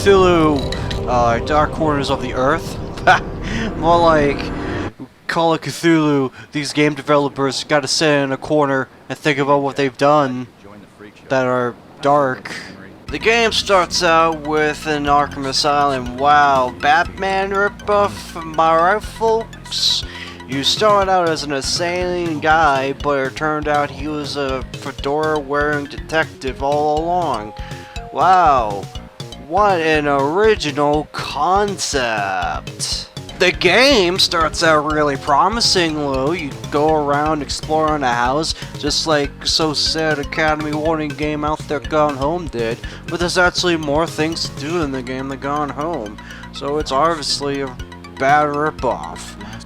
Cthulhu, Dark Corners of the Earth. More like Call of Cthulhu. These game developers gotta sit in a corner and think about what they've done that are dark. The game starts out with an Arkham Asylum. Wow, Batman ripoff, am I right, folks? You start out as an insane guy, but it turned out he was a fedora-wearing detective all along. Wow, what an original concept! The game starts out really promising, Lou. You go around exploring a house, just like So Sad Academy Warning game out there Gone Home did, but there's actually more things to do in the game than Gone Home, so it's obviously a bad ripoff.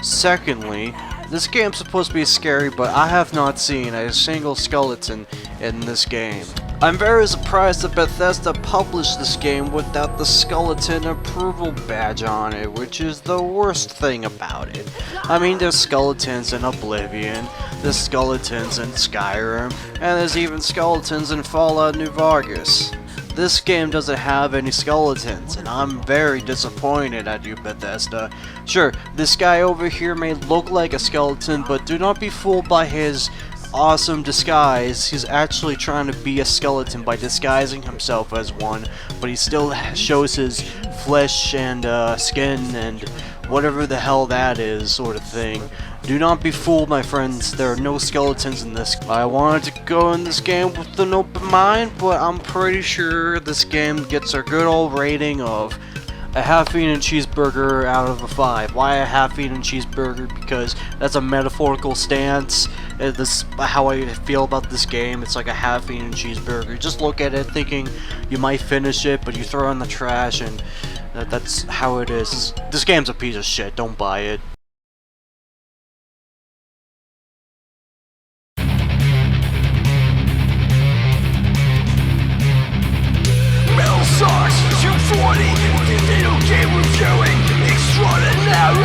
Secondly, this game's supposed to be scary, but I have not seen a single skeleton in this game. I'm very surprised that Bethesda published this game without the skeleton approval badge on it, which is the worst thing about it. I mean, there's skeletons in Oblivion, there's skeletons in Skyrim, and there's even skeletons in Fallout New Vegas. This game doesn't have any skeletons, and I'm very disappointed at you, Bethesda. Sure, this guy over here may look like a skeleton, but do not be fooled by his awesome disguise. He's actually trying to be a skeleton by disguising himself as one, but he still shows his flesh and skin and whatever the hell that is, sort of thing. Do not be fooled, my friends. There are no skeletons in this. I wanted to go in this game with an open mind, but I'm pretty sure this game gets a good old rating of a half-eaten cheeseburger out of a 5. Why a half-eaten cheeseburger? Because that's a metaphorical stance. This how I feel about this game. It's like a half-eaten cheeseburger. Just look at it thinking you might finish it, but you throw it in the trash, and that's how it is. This game's a piece of shit. Don't buy it. Metal Sucks 240 Video Game Reviewing Extraordinary.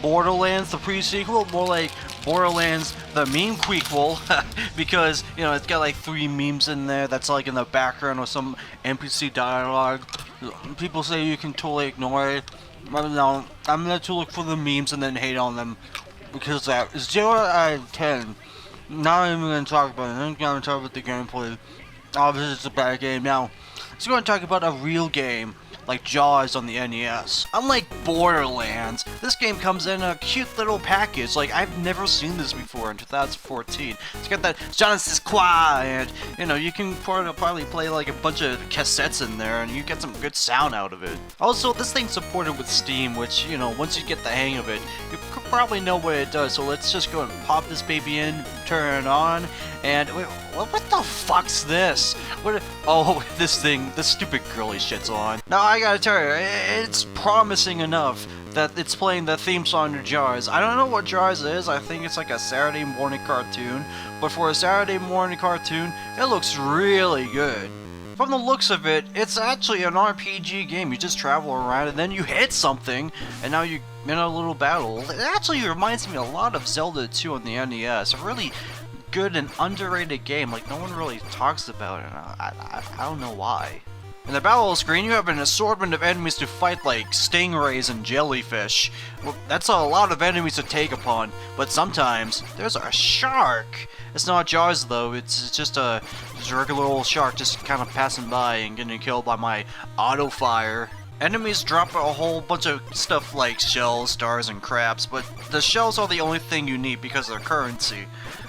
Borderlands, the pre-sequel, more like Borderlands, the meme quequel, because, you know, it's got like 3 memes in there that's like in the background or some NPC dialogue. People say you can totally ignore it. No, I'm going to look for the memes and then hate on them, because that is 0 out of 10. Not even going to talk about it. I'm going to talk about the gameplay. Obviously, it's a bad game. Now, let's go and talk about a real game like Jaws on the NES. Unlike Borderlands, this game comes in a cute little package. Like, I've never seen this before in 2014. It's got that Genesis Qua, and, you know, you can probably play like a bunch of cassettes in there, and you get some good sound out of it. Also, this thing's supported with Steam, which, you know, once you get the hang of it, you could probably know what it does. So let's just go and pop this baby in, turn it on, and wait, what the fuck's this? Oh, this stupid girly shit's on. Now, I gotta tell you, it's promising enough that it's playing the theme song to Jaws. I don't know what Jaws is. I think it's like a Saturday morning cartoon. But for a Saturday morning cartoon, it looks really good. From the looks of it, it's actually an RPG game. You just travel around and then you hit something, and now you're in a little battle. It actually reminds me a lot of Zelda 2 on the NES. A really good and underrated game. Like, no one really talks about it. I don't know why. In the battle screen, you have an assortment of enemies to fight, like stingrays and jellyfish. Well, that's a lot of enemies to take upon, but sometimes there's a shark. It's not Jaws though, it's just a regular old shark just kind of passing by and getting killed by my auto fire. Enemies drop a whole bunch of stuff like shells, stars, and crabs, but the shells are the only thing you need because they're currency.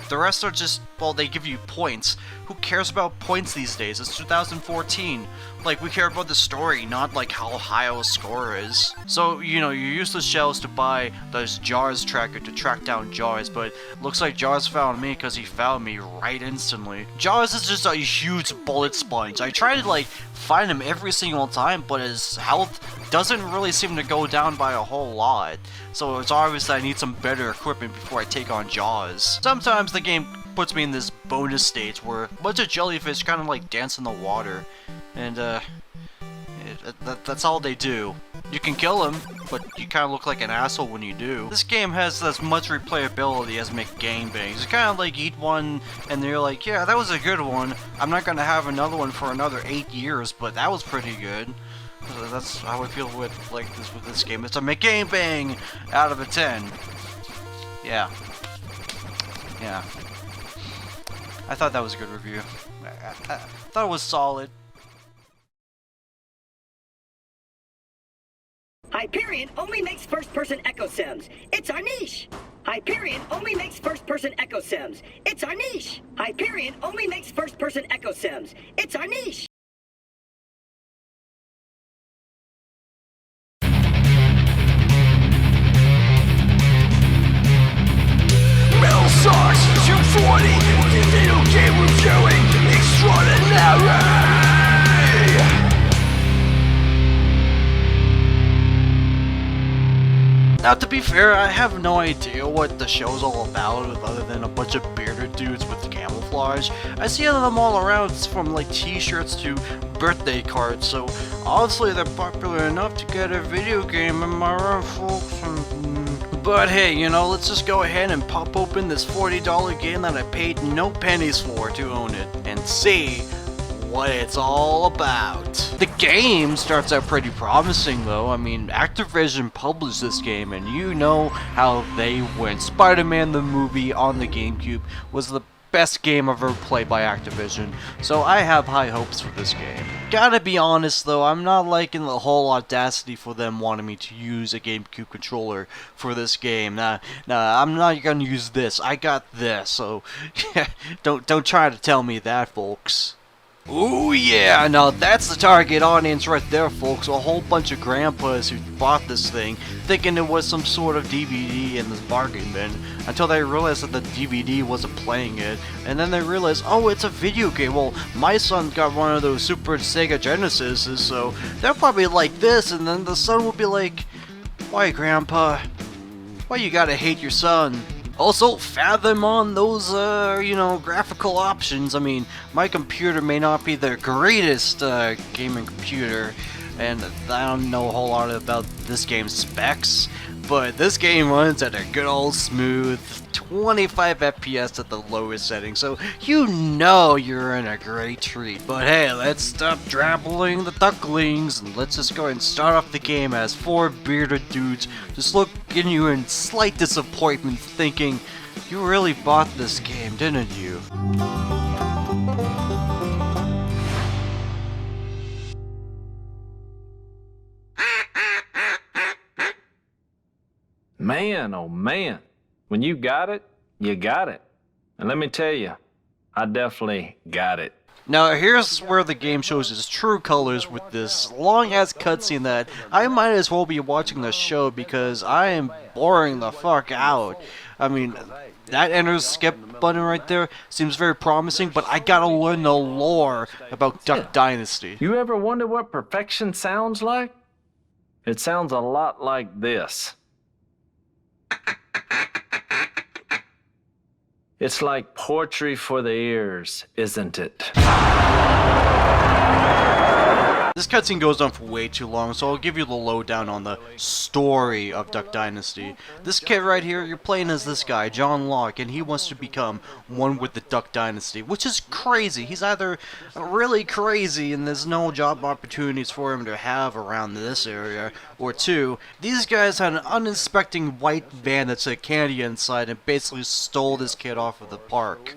The rest are just, well, they give you points. Who cares about points these days? It's 2014. Like, we care about the story, not like how high our score is. So, you know, you use the shells to buy this Jaws tracker to track down Jaws, but looks like Jaws found me because he found me right instantly. Jaws is just a huge bullet sponge. I try to, like, find him every single time, but his health doesn't really seem to go down by a whole lot. So it's obvious that I need some better equipment before I take on Jaws. Sometimes the game puts me in this bonus state where a bunch of jellyfish kind of like dance in the water, and that's all they do. You can kill them, but you kind of look like an asshole when you do. This game has as much replayability as McGangbangs. It's kind of like eat one and you're like, yeah, that was a good one. I'm not gonna have another one for another 8 years, but that was pretty good. So that's how I feel with this game. It's a McGangbang out of a 10. Yeah. Yeah. I thought that was a good review. I thought it was solid. Hyperion only makes first-person echo sims. It's our niche. Hyperion only makes first-person echo sims. It's our niche. Hyperion only makes first-person echo sims. It's our niche. Metal Sucks 240 Video Game Reviewing Extraordinary. Now, to be fair, I have no idea what the show's all about other than a bunch of bearded dudes with camouflage. I see them all around, from like t-shirts to birthday cards, so obviously they're popular enough to get a video game, am I right, folks? But hey, you know, let's just go ahead and pop open this $40 game that I paid no pennies for to own it, and see what it's all about. The game starts out pretty promising though. I mean, Activision published this game and you know how they went. Spider-Man the movie on the GameCube was the best game ever played by Activision, so I have high hopes for this game. Gotta be honest though, I'm not liking the whole audacity for them wanting me to use a GameCube controller for this game. Nah, I'm not gonna use this. I got this, so don't try to tell me that, folks. Ooh yeah, now that's the target audience right there, folks. A whole bunch of grandpas who bought this thing thinking it was some sort of DVD in this bargain bin, until they realized that the DVD wasn't playing it, and then they realized, oh, it's a video game. Well, my son got one of those Super Sega Genesises, so they'll probably like this, and then the son will be like, why, Grandpa? Why you gotta hate your son? Also, fathom on those, you know, graphical options. I mean, my computer may not be the greatest gaming computer, and I don't know a whole lot about this game's specs, but this game runs at a good old smooth 25 FPS at the lowest setting, so you know you're in a great treat. But hey, let's stop trampling the ducklings and let's just go ahead and start off the game as 4 bearded dudes just looking you in slight disappointment, thinking, you really bought this game, didn't you? Man, oh man, when you got it, you got it. And let me tell you, I definitely got it. Now here's where the game shows its true colors with this long-ass cutscene that I might as well be watching the show because I am boring the fuck out. I mean, that enter skip button right there seems very promising, but I gotta learn the lore about Duck Dynasty. You ever wonder what perfection sounds like? It sounds a lot like this. It's like poetry for the ears, isn't it? This cutscene goes on for way too long, so I'll give you the lowdown on the story of Duck Dynasty. This kid right here, you're playing as this guy, John Locke, and he wants to become one with the Duck Dynasty, which is crazy. He's either really crazy and there's no job opportunities for him to have around this area, or 2, these guys had an uninspecting white van that said candy inside and basically stole this kid off of the park.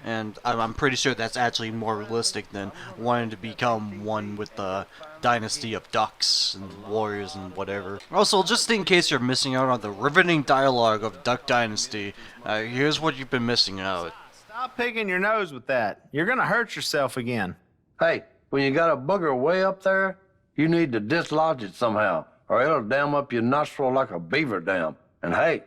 And I'm pretty sure that's actually more realistic than wanting to become one with the dynasty of ducks and warriors and whatever. Also, just in case you're missing out on the riveting dialogue of Duck Dynasty, here's what you've been missing out. Stop picking your nose with that. You're gonna hurt yourself again. Hey, when you got a booger way up there, you need to dislodge it somehow, or it'll dam up your nostril like a beaver dam. And hey,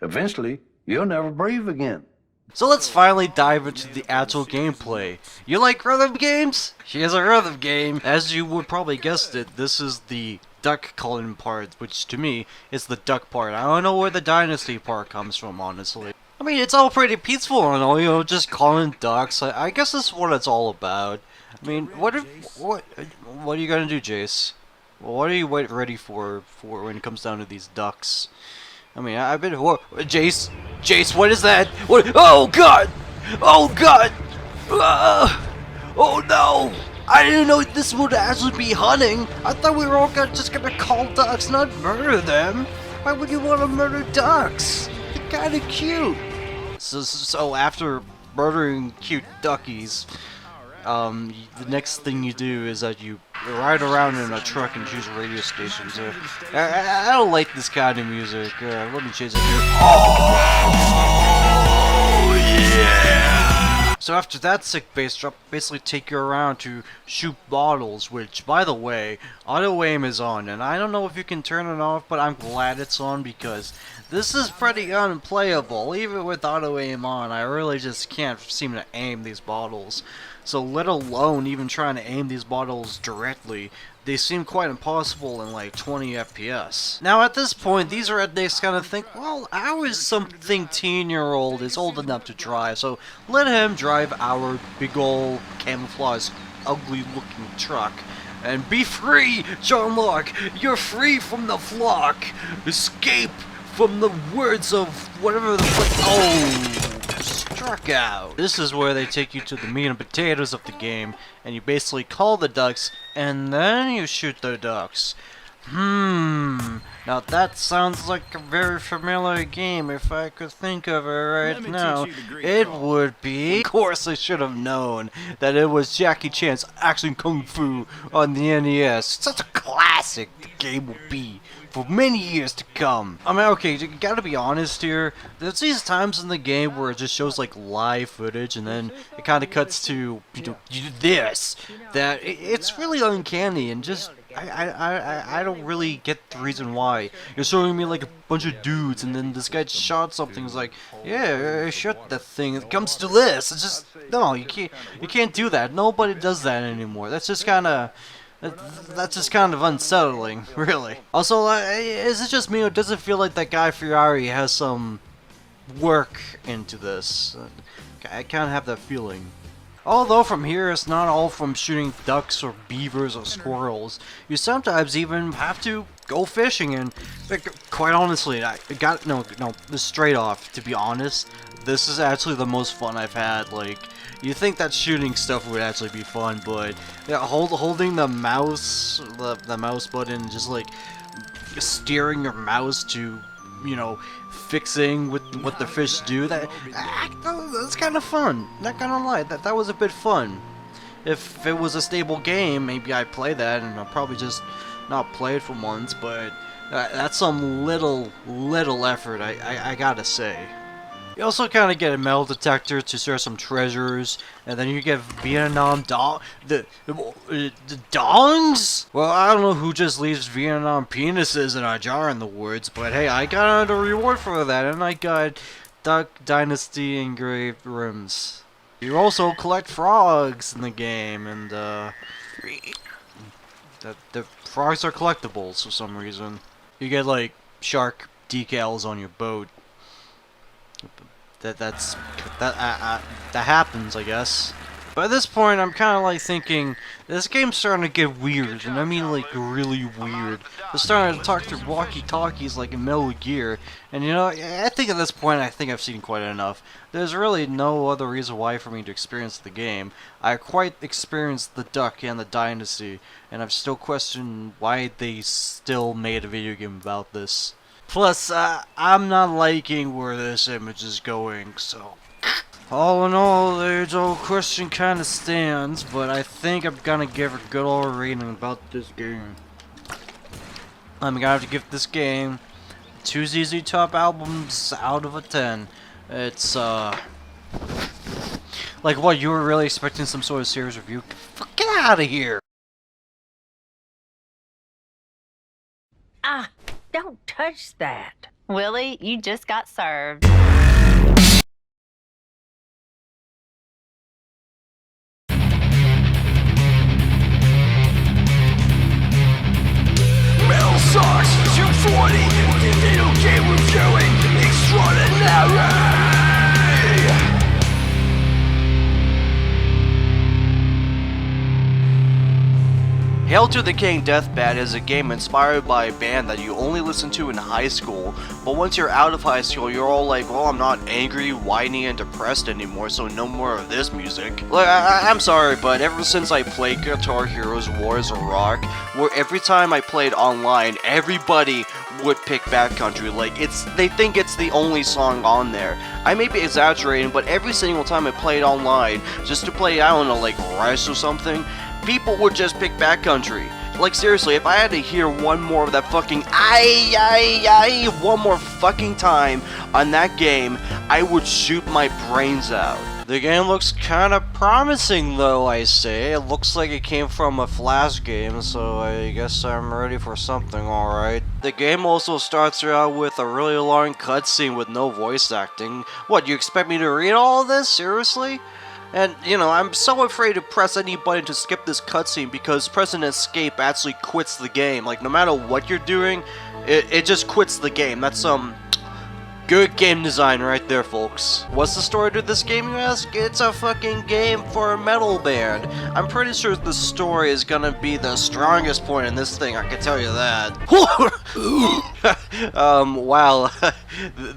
eventually, you'll never breathe again. So let's finally dive into the actual gameplay. You like rhythm games? Here's a rhythm game. As you would probably guessed it, this is the duck calling part, which to me is the duck part. I don't know where the dynasty part comes from, honestly. I mean, it's all pretty peaceful and all, you know, just calling ducks. I guess that's what it's all about. I mean, what are you gonna do, Jace? Well, what are you ready for when it comes down to these ducks? I mean, I've been... Whoa, Jace! Jace, what is that? What? Oh, God! Oh, God! Oh, no! I didn't know this would actually be hunting. I thought we were all just gonna call ducks, not murder them. Why would you want to murder ducks? They're kind of cute. So after murdering cute duckies, the next thing you do is that you ride around in a truck and choose a radio station. So I don't like this kind of music. Let me change it here. Oh yeah! So after that sick bass drop, basically take you around to shoot bottles, which, by the way, auto aim is on, and I don't know if you can turn it off, but I'm glad it's on because this is pretty unplayable. Even with auto aim on, I really just can't seem to aim these bottles. So let alone even trying to aim these bottles directly, they seem quite impossible in like 20 FPS. Now at this point, these rednecks kind of think, well, how is something teen-year-old is old enough to drive, so let him drive our big ol' camouflage, ugly-looking truck. And be free, John Locke! You're free from the flock! Escape from the words of whatever the fuck. Oh! Struck out. This is where they take you to the meat and potatoes of the game, and you basically call the ducks, and then you shoot the ducks. Now that sounds like a very familiar game. If I could think of it right now, it would be... Of course I should have known that it was Jackie Chan's Action Kung Fu on the NES. Such a classic the game will be for many years to come. I mean, okay, you gotta be honest here. There's these times in the game where it just shows like live footage, and then it kind of cuts to, you know, this. That it's really uncanny, and just I don't really get the reason why. You're showing me like a bunch of dudes, and then this guy shot something. He's like, yeah, I shot that thing. It comes to this. It's just no, you can't do that. Nobody does that anymore. That's just kind of. That's just kind of unsettling, really. Also, is it just me, or does it feel like that guy Ferrari has some work into this? I kind of have that feeling. Although from here, it's not all from shooting ducks or beavers or squirrels. You sometimes even have to go fishing, and quite honestly, just straight off, to be honest, this is actually the most fun I've had. Like, you think that shooting stuff would actually be fun, but yeah, holding the mouse, the mouse button, and just like steering your mouse to, you know, fixing with what the fish do, that's kind of fun. Not gonna lie, that was a bit fun. If it was a stable game, maybe I'd play that, and I'll probably just not play it for months, but that's some little effort, I gotta say. You also kind of get a metal detector to search some treasures, and then you get Vietnam the dongs? Well, I don't know who just leaves Vietnam penises in a jar in the woods, but hey, I got a reward for that, and I got Duck Dynasty engraved rims. You also collect frogs in the game, and the frogs are collectibles for some reason. You get like shark decals on your boat. That happens, I guess. But at this point, I'm kind of like thinking, this game's starting to get weird, and I mean like really weird. They're starting to talk through walkie-talkies like in Metal Gear, and you know, I think at this point, I think I've seen quite enough. There's really no other reason why for me to experience the game. I quite experienced the Duck and the Dynasty, and I've still questioned why they still made a video game about this. Plus, I'm not liking where this image is going, so... All in all, the age-old question kind of stands, but I think I'm gonna give a good old rating about this game. I'm gonna have to give this game 2 ZZ Top albums out of a 10. It's, like, what, you were really expecting some sort of series review? Get out of here! Ah, don't touch that. Willie, you just got served. Metal Sucks 240 Digital Game Reviewing Extraordinary. Hail to the King Deathbat is a game inspired by a band that you only listen to in high school, but once you're out of high school, you're all like, well, I'm not angry, whiny, and depressed anymore, so no more of this music. Like, I'm sorry, but ever since I played Guitar Heroes Wars of Rock, where every time I played online, everybody would pick Backcountry. Like, they think it's the only song on there. I may be exaggerating, but every single time I played online, just to play, I don't know, like Rice or something, people would just pick Backcountry. Like, seriously, if I had to hear one more of that fucking one more fucking time on that game, I would shoot my brains out. The game looks kinda promising though, I say. It looks like it came from a Flash game, so I guess I'm ready for something, alright. The game also starts out with a really long cutscene with no voice acting. What, you expect me to read all of this? Seriously? And, you know, I'm so afraid to press any button to skip this cutscene because pressing escape actually quits the game. Like, no matter what you're doing, it just quits the game. That's, good game design right there, folks. What's the story to this game, you ask? It's a fucking game for a metal band. I'm pretty sure the story is gonna be the strongest point in this thing, I can tell you that. Wow.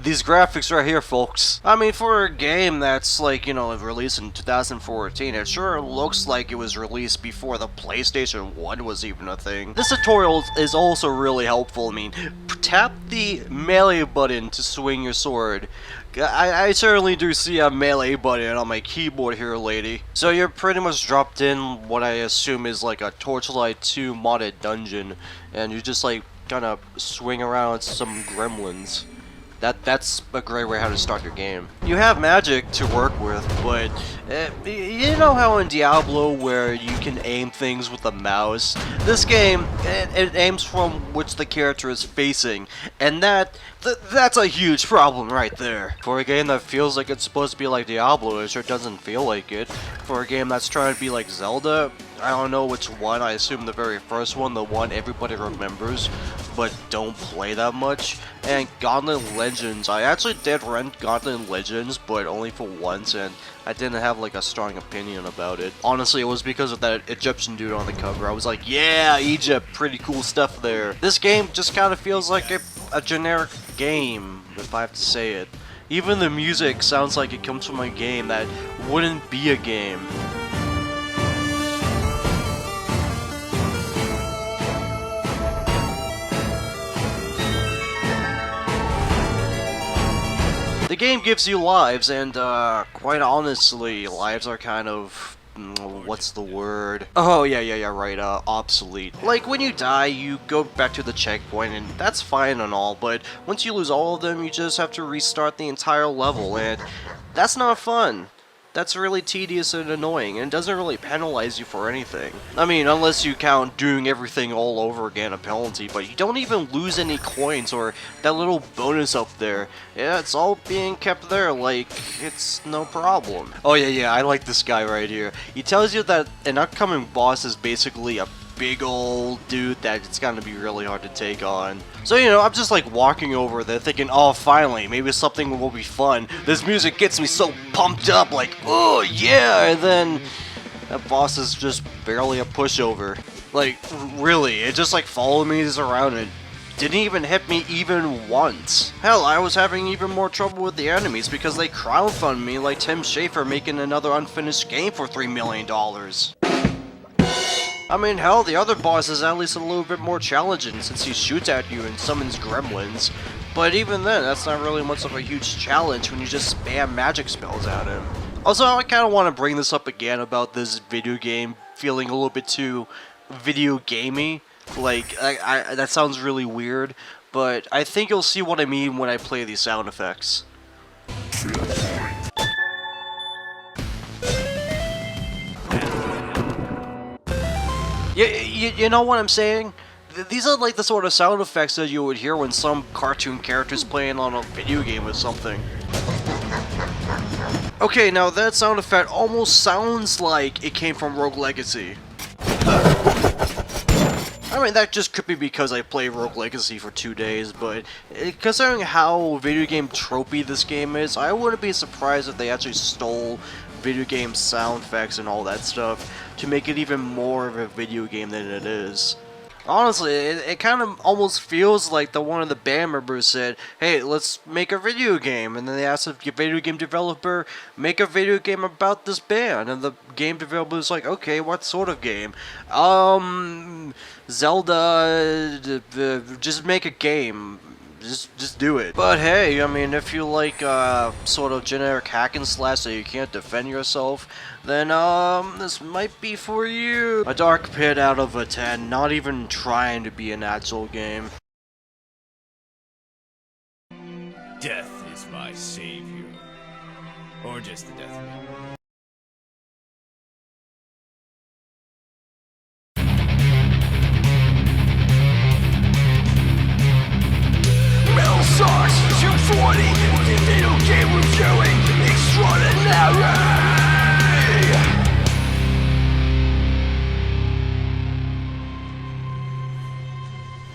These graphics right here, folks. I mean, for a game that's, like, you know, released in 2014, it sure looks like it was released before the PlayStation 1 was even a thing. This tutorial is also really helpful. I mean, tap the melee button to swing your sword. I certainly do see a melee button on my keyboard here, lady. So you're pretty much dropped in what I assume is like a Torchlight 2 modded dungeon, and you just like kind of swing around some gremlins. That's a great way how to start your game. You have magic to work with, but you know how in Diablo where you can aim things with the mouse? This game, it aims from which the character is facing, and that's a huge problem right there. For a game that feels like it's supposed to be like Diablo, it sure doesn't feel like it. For a game that's trying to be like Zelda, I don't know which one. I assume the very first one, the one everybody remembers, but don't play that much. And Gauntlet Legends, I actually did rent Gauntlet Legends, but only for once, and I didn't have like a strong opinion about it. Honestly, it was because of that Egyptian dude on the cover. I was like, yeah, Egypt, pretty cool stuff there. This game just kind of feels like a generic game, if I have to say it. Even the music sounds like it comes from a game that wouldn't be a game. The game gives you lives, and quite honestly, lives are kind of, what's the word? Oh, yeah, right, obsolete. Like, when you die, you go back to the checkpoint, and that's fine and all, but once you lose all of them, you just have to restart the entire level, and that's not fun. That's really tedious and annoying, and it doesn't really penalize you for anything. I mean, unless you count doing everything all over again a penalty, but you don't even lose any coins or that little bonus up there. Yeah, it's all being kept there like it's no problem. Oh yeah, I like this guy right here. He tells you that an upcoming boss is basically a big old dude that it's gonna be really hard to take on. So, you know, I'm just like walking over there thinking, oh, finally, maybe something will be fun. This music gets me so pumped up, like, oh yeah, and then that boss is just barely a pushover. Like, really, it just like followed me around and didn't even hit me even once. Hell, I was having even more trouble with the enemies because they crowdfunded me like Tim Schafer making another unfinished game for $3 million. I mean, hell, the other boss is at least a little bit more challenging since he shoots at you and summons gremlins. But even then, that's not really much of a huge challenge when you just spam magic spells at him. Also, I kind of want to bring this up again about this video game feeling a little bit too video gamey. Like, that sounds really weird, but I think you'll see what I mean when I play these sound effects. You know what I'm saying? These are like the sort of sound effects that you would hear when some cartoon character's playing on a video game or something. Okay, now that sound effect almost sounds like it came from Rogue Legacy. I mean, that just could be because I played Rogue Legacy for 2 days, but considering how video game tropey this game is, I wouldn't be surprised if they actually stole video game sound effects and all that stuff to make it even more of a video game than it is. Honestly, it kind of almost feels like one of the band members said, hey, let's make a video game. And then they asked the video game developer, make a video game about this band. And the game developer was like, okay, what sort of game? Zelda, just make a game. Just do it. But hey, I mean, if you like sort of generic hack and slash so you can't defend yourself, then this might be for you. A Dark Pit out of a 10, not even trying to be an actual game. Death is my savior. Or just the death of me. Metal Sucks 240 Video Game Reviewing Extraordinary.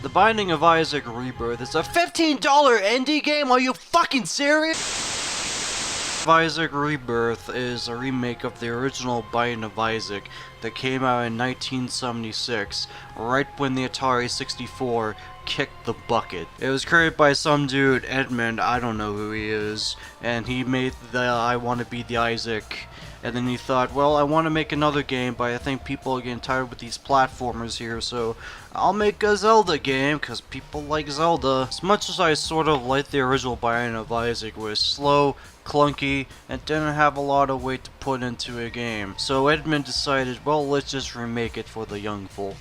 The Binding of Isaac Rebirth is a $15 indie game? Are you fucking serious? Isaac Rebirth is a remake of the original Binding of Isaac that came out in 1976, right when the Atari 64 kicked the bucket. It was created by some dude, Edmund, I don't know who he is, and he made the I Want to Be the Isaac, and then he thought, well, I want to make another game, but I think people are getting tired with these platformers here, so I'll make a Zelda game, because people like Zelda. As much as I sort of like the original Binding of Isaac, was slow, clunky, and didn't have a lot of weight to put into a game. So Edmund decided, well, let's just remake it for the young folk.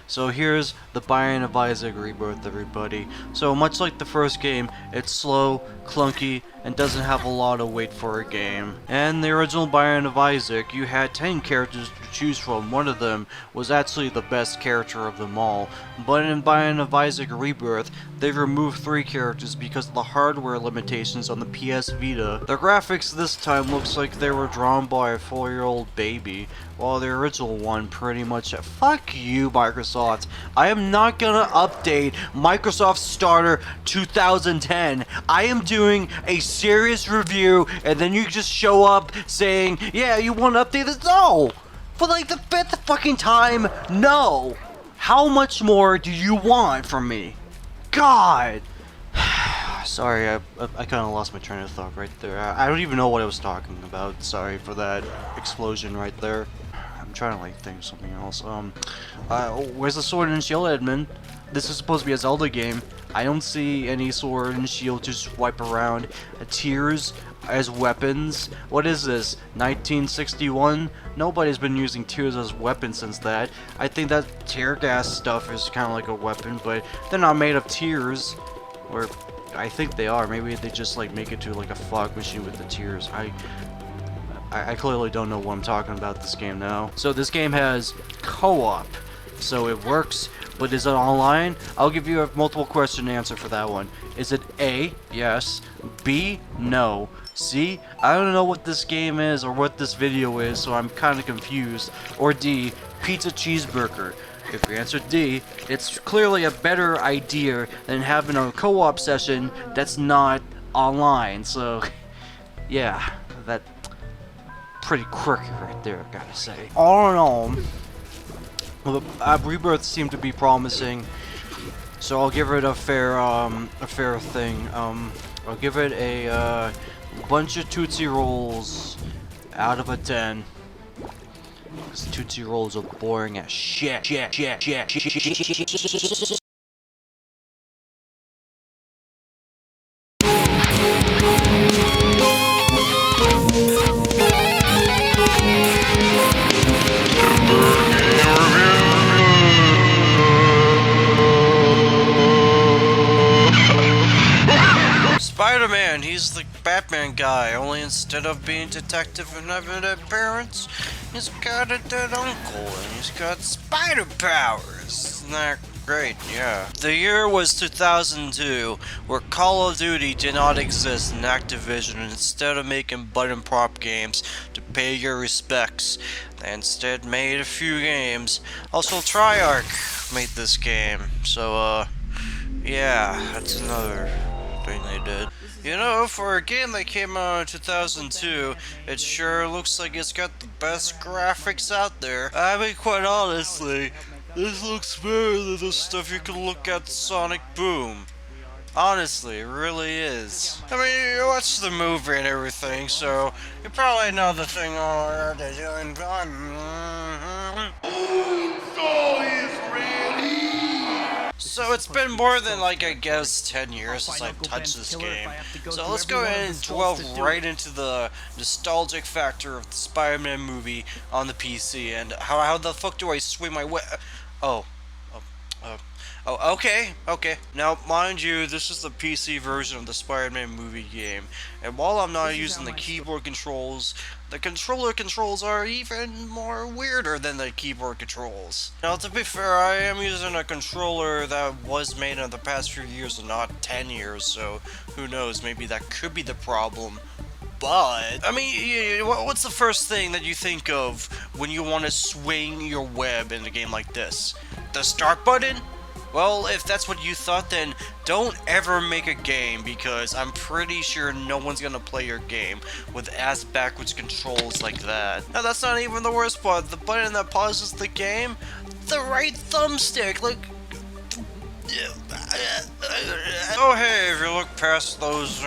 So here's the Binding of Isaac Rebirth, everybody. So much like the first game, it's slow, clunky, and doesn't have a lot of weight for a game. And the original Binding of Isaac, you had 10 characters to choose from. One of them was actually the best character of them all. But in Binding of Isaac Rebirth, they've removed 3 characters because of the hardware limitations on the PS Vita. The graphics this time looks like they were drawn by a 4-year-old baby, while the original one pretty much... Fuck you, Microsoft. I am not gonna update Microsoft Starter 2010. I am doing a serious review, and then you just show up saying, yeah, you want to update this? No! For like the 5th fucking time, no! How much more do you want from me? God! Sorry, I kind of lost my train of thought right there. I don't even know what I was talking about. Sorry for that explosion right there. I'm trying to like think of something else. Where's the sword and shield, Edmund? This is supposed to be a Zelda game. I don't see any sword and shield just wipe around. Tears as weapons. What is this? 1961? Nobody's been using tears as weapons since that. I think that tear gas stuff is kind of like a weapon, but they're not made of tears. Or I think they are. Maybe they just like make it to like a fog machine with the tears. I clearly don't know what I'm talking about this game now. So this game has co-op. So it works, but is it online? I'll give you a multiple question answer for that one. Is it A, yes, B, no, C, I don't know what this game is or what this video is, so I'm kind of confused, or D, pizza cheeseburger? If you answer D, it's clearly a better idea than having a co-op session that's not online, so yeah, that pretty quirky right there, I gotta say. All in all, Rebirth seemed to be promising, so I'll give it a fair thing. I'll give it a bunch of Tootsie Rolls out of a 10. Because Tootsie Rolls are boring as shit. Spider-Man, he's the Batman guy, only instead of being detective and having dead parents, he's got a dead uncle and he's got spider powers. Isn't that great? Yeah. The year was 2002, where Call of Duty did not exist in Activision, and instead of making button prop games to pay your respects, they instead made a few games. Also, Treyarch made this game, so yeah, that's another thing they did. You know, for a game that came out in 2002, it sure looks like it's got the best graphics out there. I mean, quite honestly, this looks better than the stuff you can look at Sonic Boom. Honestly, it really is. I mean, you watch the movie and everything, so you probably know the thing they're doing. So it's been more than, like, I guess 10 years since I've touched this game. So let's go ahead and delve right into the nostalgic factor of the Spider-Man movie on the PC, and how the fuck do I swing my way? Oh, okay. Now, mind you, this is the PC version of the Spider-Man movie game, and while I'm not using the keyboard controls, the controller controls are even more weirder than the keyboard controls. Now, to be fair, I am using a controller that was made in the past few years and not 10 years, so who knows, maybe that could be the problem. But, I mean, what's the first thing that you think of when you want to swing your web in a game like this? The start button? Well, if that's what you thought, then don't ever make a game, because I'm pretty sure no one's gonna play your game with ass backwards controls like that. Now, that's not even the worst part. The button that pauses the game, the right thumbstick, like... Oh hey, if you look past those,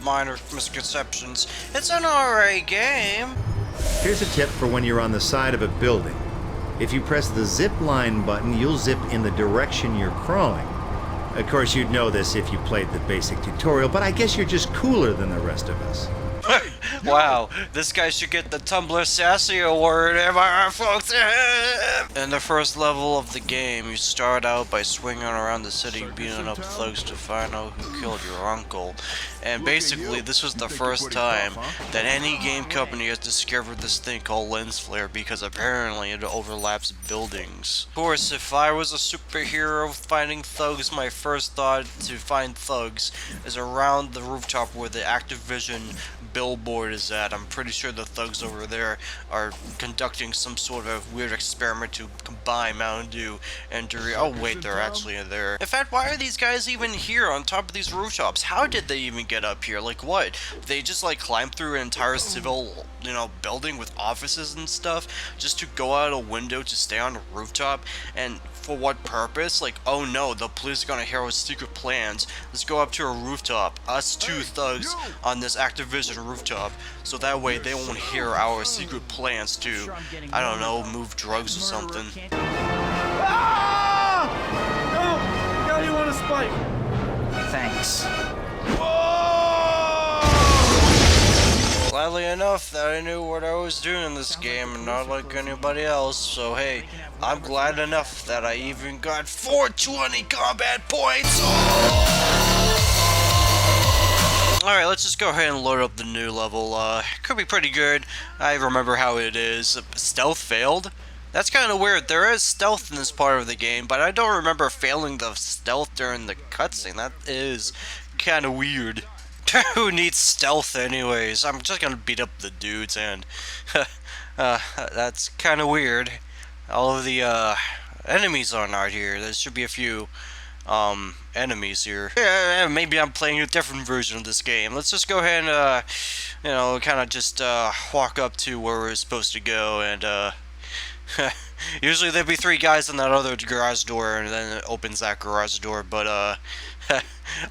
minor misconceptions, it's an alright game. Here's a tip for when you're on the side of a building. If you press the zip line button, you'll zip in the direction you're crawling. Of course, you'd know this if you played the basic tutorial, but I guess you're just cooler than the rest of us. Wow, this guy should get the Tumblr Sassy Award, am I folks? In the first level of the game, you start out by swinging around the city beating up thugs to find out who killed your uncle. And basically, this was the first time that any game company has discovered this thing called lens flare, because apparently it overlaps buildings. Of course, if I was a superhero finding thugs, my first thought to find thugs is around the rooftop where the Activision billboard is at. I'm pretty sure the thugs over there are conducting some sort of weird experiment to combine Mountain Dew and Doritos. Oh wait, they're actually in there. In fact, why are these guys even here on top of these rooftops? How did they even get up here? Like what? They just like climb through an entire civil, building with offices and stuff just to go out a window to stay on the rooftop? And for what purpose? Like, oh no, the police are gonna hear our secret plans. Let's go up to a rooftop, us two thugs on this Activision rooftop, so that way they won't hear our secret plans to, I don't know, move drugs or something. Ah! No! No, you want to spike? Thanks. Gladly enough that I knew what I was doing in this game and not like anybody else, so hey, I'm glad enough that I even got 420 combat points! Alright, let's just go ahead and load up the new level. Could be pretty good. I remember how it is. Stealth failed? That's kind of weird. There is stealth in this part of the game, but I don't remember failing the stealth during the cutscene. That is kind of weird. Who needs stealth anyways? I'm just gonna beat up the dudes, and that's kind of weird. All of the enemies are not here. There should be a few enemies here. Yeah, maybe I'm playing a different version of this game. Let's just go ahead and kind of just walk up to where we're supposed to go, and usually there'd be 3 guys in that other garage door, and then it opens that garage door, but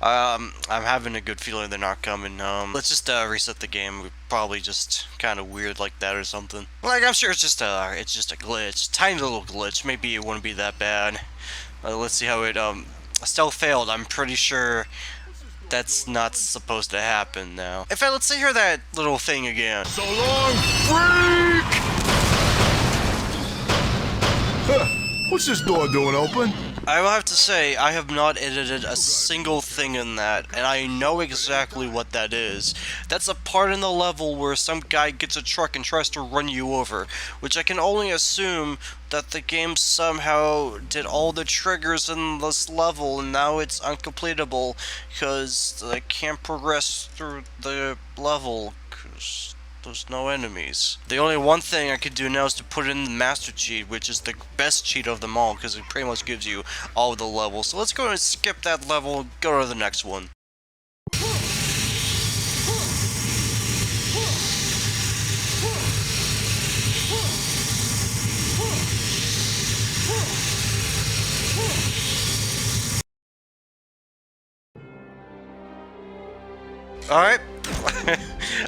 I'm having a good feeling they're not coming. Let's just reset the game. Probably just kind of weird like that or something. Like, I'm sure it's just a glitch, tiny little glitch. Maybe it wouldn't be that bad. Let's see how it stealth failed. I'm pretty sure that's not supposed to happen now. In fact, let's hear that little thing again. So long, freak! What's this door doing open? I will have to say, I have not edited a single thing in that, and I know exactly what that is. That's a part in the level where some guy gets a truck and tries to run you over, which I can only assume that the game somehow did all the triggers in this level, and now it's uncompletable, because I can't progress through the level, because there's no enemies. The only one thing I could do now is to put in the master cheat, which is the best cheat of them all, because it pretty much gives you all of the levels. So let's go and skip that level and go to the next one. Alright.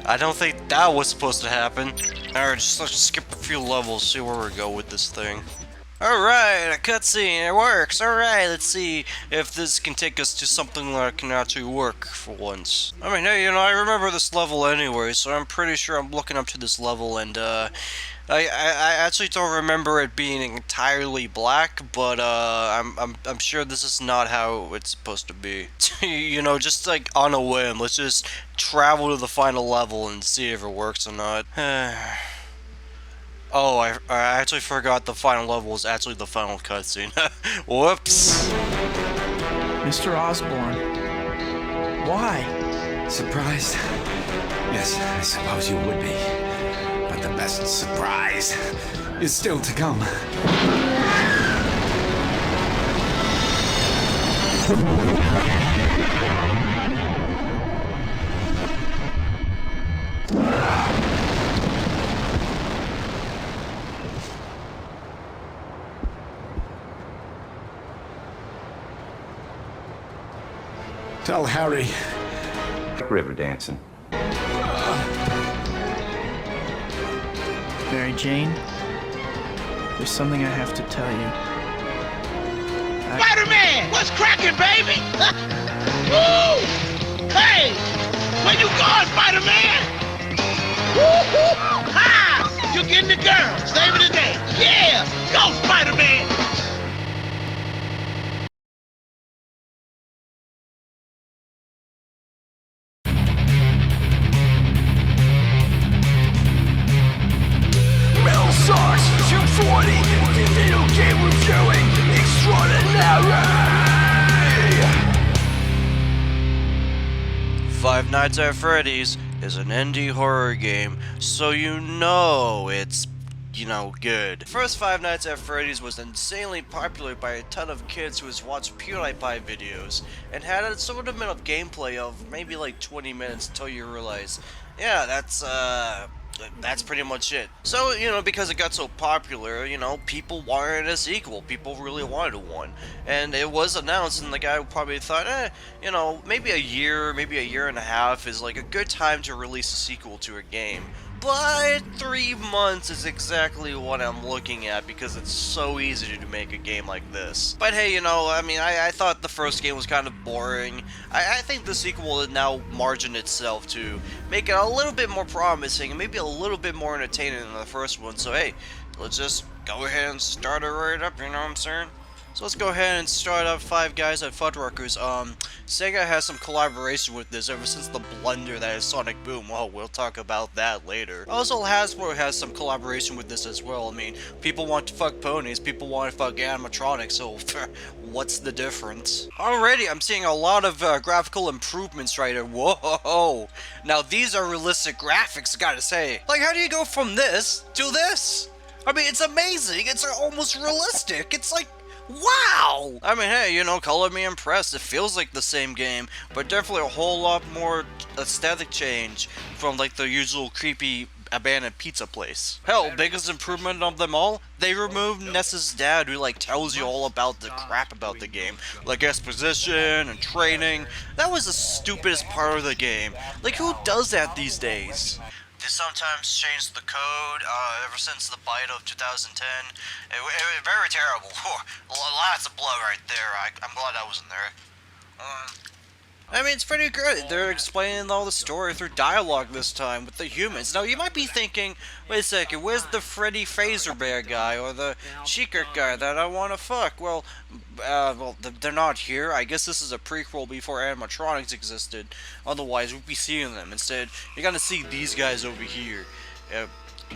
I don't think that was supposed to happen. Alright, just let's skip a few levels, see where we go with this thing. Alright, a cutscene, it works. Alright, let's see if this can take us to something that can actually work for once. I mean, hey, you know, I remember this level anyway, so I'm pretty sure I'm looking up to this level, and I actually don't remember it being entirely black, but I'm sure this is not how it's supposed to be. You know, just like on a whim, let's just travel to the final level and see if it works or not. Oh, I actually forgot the final level was actually the final cutscene. Whoops. Mr. Osborne. Why? Surprised? Yes, I suppose you would be. But the best surprise is still to come. Tell Harry. River dancing. Mary Jane, there's something I have to tell you. Spider-Man! What's cracking, baby? Woo! Hey! Where you going, Spider-Man? Woo-hoo! Ha! You're getting the girl. Saving the day. Yeah! Go, Spider-Man! Sauce 240 Video game reviewing extraordinary. Five Nights at Freddy's is an indie horror game, so you know it's, you know, good. The first Five Nights at Freddy's was insanely popular by a ton of kids who has watched PewDiePie videos and had a sort of amount of gameplay of maybe like 20 minutes until you realize, yeah, that's pretty much it. So, you know, because it got so popular, you know, people wanted a sequel. People really wanted one. And it was announced, and the guy probably thought, you know, maybe a year and a half is like a good time to release a sequel to a game. But 3 months is exactly what I'm looking at because it's so easy to make a game like this. But hey, you know, I mean, I thought the first game was kind of boring. I think the sequel will now margin itself to make it a little bit more promising and maybe a little bit more entertaining than the first one. So hey, let's just go ahead and start it right up, you know what I'm saying? So let's go ahead and start up Five Guys at Fuddruckers. Sega has some collaboration with this ever since the blunder that is Sonic Boom. Well, we'll talk about that later. Also, Hasbro has some collaboration with this as well. I mean, people want to fuck ponies, people want to fuck animatronics, so what's the difference? Already, I'm seeing a lot of graphical improvements right here. Whoa! Now, these are realistic graphics, gotta say. Like, how do you go from this to this? I mean, it's amazing. It's almost realistic. It's like, wow! I mean, hey, you know, color me impressed. It feels like the same game, but definitely a whole lot more aesthetic change from like the usual creepy abandoned pizza place. Hell, biggest improvement of them all, they removed Ness's dad, who like tells you all about the crap about the game, like exposition and training. That was the stupidest part of the game. Like, who does that these days? They sometimes change the code ever since the bite of 2010. Very terrible. Lots of blood right there. I'm glad I wasn't there. I mean, it's pretty good. They're explaining all the story through dialogue this time with the humans. Now, you might be thinking, wait a second, where's the Freddy Phaser Bear guy or the Chica guy that I want to fuck? Well, they're not here. I guess this is a prequel before animatronics existed. Otherwise, we'd be seeing them. Instead, you're gonna see these guys over here.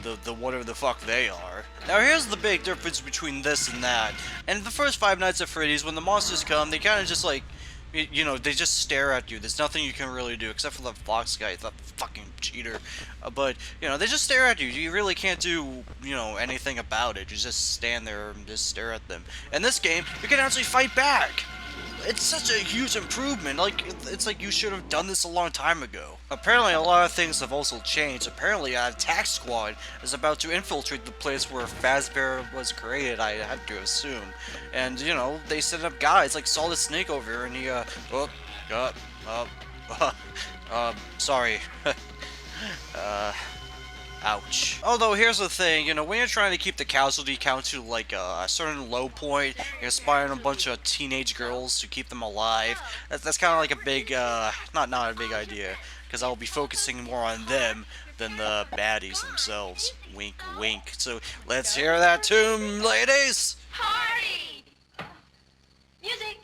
The whatever the fuck they are. Now here's the big difference between this and that. And the first Five Nights at Freddy's, when the monsters come, they kind of just like, you know, they just stare at you. There's nothing you can really do except for the fox guy, the fucking cheater. But, you know, they just stare at you. You really can't do, you know, anything about it. You just stand there and just stare at them. In this game, you can actually fight back. It's such a huge improvement. Like, it's like you should have done this a long time ago. Apparently, a lot of things have also changed. Apparently, an attack squad is about to infiltrate the place where Fazbear was created, I have to assume. And, you know, they set up guys like Solid Snake over here, and he, Sorry. Ouch. Although, here's the thing, you know, when you're trying to keep the casualty count to, like, a certain low point, you're spying on a bunch of teenage girls to keep them alive, that's kind of like a big, not a big idea, because I'll be focusing more on them than the baddies themselves. Wink, wink. So, let's hear that tune, ladies! Party! Music!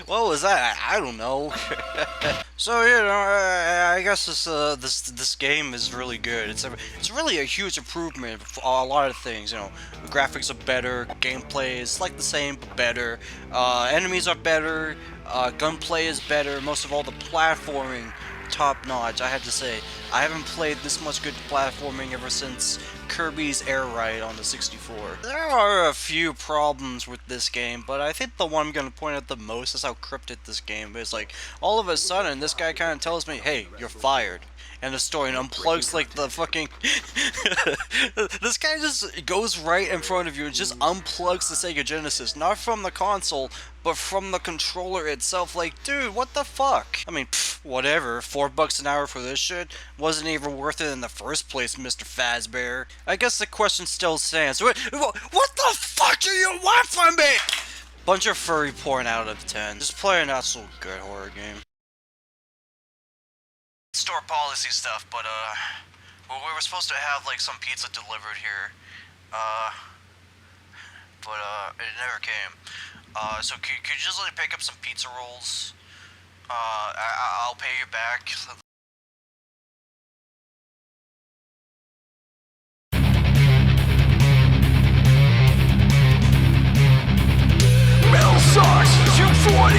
What was that? I don't know. So, you know, I guess this game is really good. It's really a huge improvement for a lot of things. You know, the graphics are better, gameplay is like the same but better. Enemies are better, gunplay is better. Most of all, the platforming top notch. I have to say, I haven't played this much good platforming ever since Kirby's Air Ride on the 64. There are a few problems with this game, but I think the one I'm going to point out the most is how cryptic this game is. Like, all of a sudden, this guy kind of tells me, hey, you're fired. And the story, and unplugs like the fucking... This guy just goes right in front of you and just unplugs the Sega Genesis. Not from the console, but from the controller itself. Like, dude, what the fuck? I mean, pff, whatever. $4 an hour for this shit wasn't even worth it in the first place, Mr. Fazbear. I guess the question still stands. What the fuck do you want from me? Bunch of furry porn out of 10. Just play an absolute good horror game. Store policy stuff, but well, we were supposed to have like some pizza delivered here, but it never came. So could you just like pick up some pizza rolls? I'll pay you back. Metal Sucks 240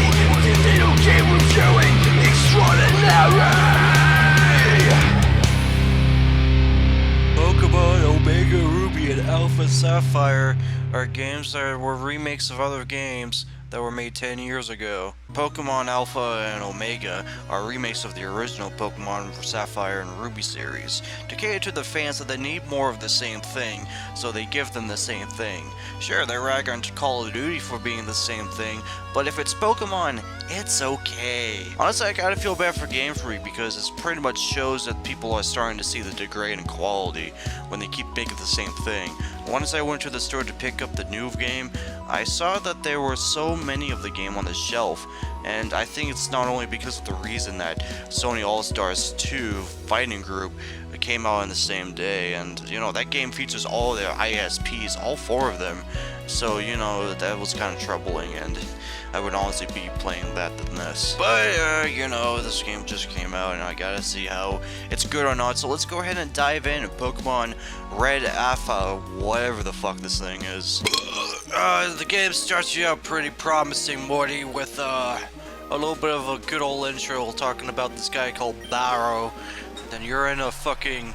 Video Game Reviewing Extraordinary. Pokemon Omega Ruby and Alpha Sapphire are games that were remakes of other games that were made 10 years ago. Pokemon Alpha and Omega are remakes of the original Pokemon Sapphire and Ruby series to cater to the fans that they need more of the same thing, so they give them the same thing. Sure, they rag on Call of Duty for being the same thing, but if it's Pokemon, it's okay. Honestly, I kinda feel bad for Game Freak because it pretty much shows that people are starting to see the degrade in quality when they keep making the same thing. Once I went to the store to pick up the new game, I saw that there were so many of the game on the shelf, and I think it's not only because of the reason that Sony All-Stars 2 Fighting Group came out on the same day, and you know, that game features all their ISPs, all 4 of them, so you know, that was kind of troubling, and I would honestly be playing that than this. But, you know, this game just came out and I gotta see how it's good or not, so let's go ahead and dive in Pokemon Red Alpha, whatever the fuck this thing is. The game starts you out pretty promising, Morty, with a little bit of a good old intro talking about this guy called Barrow. And then you're in a fucking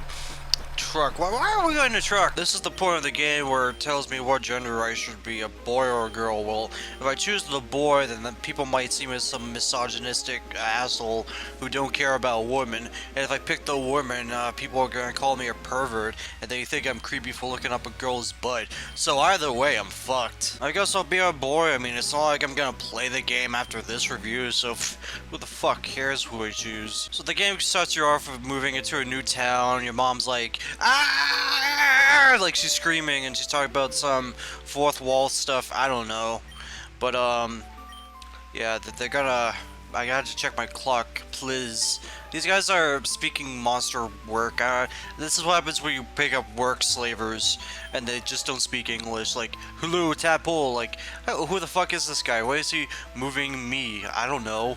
truck. Why are we in a truck? This is the point of the game where it tells me what gender I should be, a boy or a girl. Well, if I choose the boy, then people might see me as some misogynistic asshole who don't care about women. And if I pick the woman, people are gonna call me a pervert, and they think I'm creepy for looking up a girl's butt. So either way, I'm fucked. I guess I'll be a boy. I mean, it's not like I'm gonna play the game after this review, so who the fuck cares who I choose? So the game starts you off with moving into a new town. Your mom's like, ah! Like she's screaming and she's talking about some fourth wall stuff. I don't know, but yeah, they're gonna. I got to check my clock, please. These guys are speaking monster work. This is what happens when you pick up work slavers and they just don't speak English. Like, hello, tadpole. Like, who the fuck is this guy? Why is he moving me? I don't know.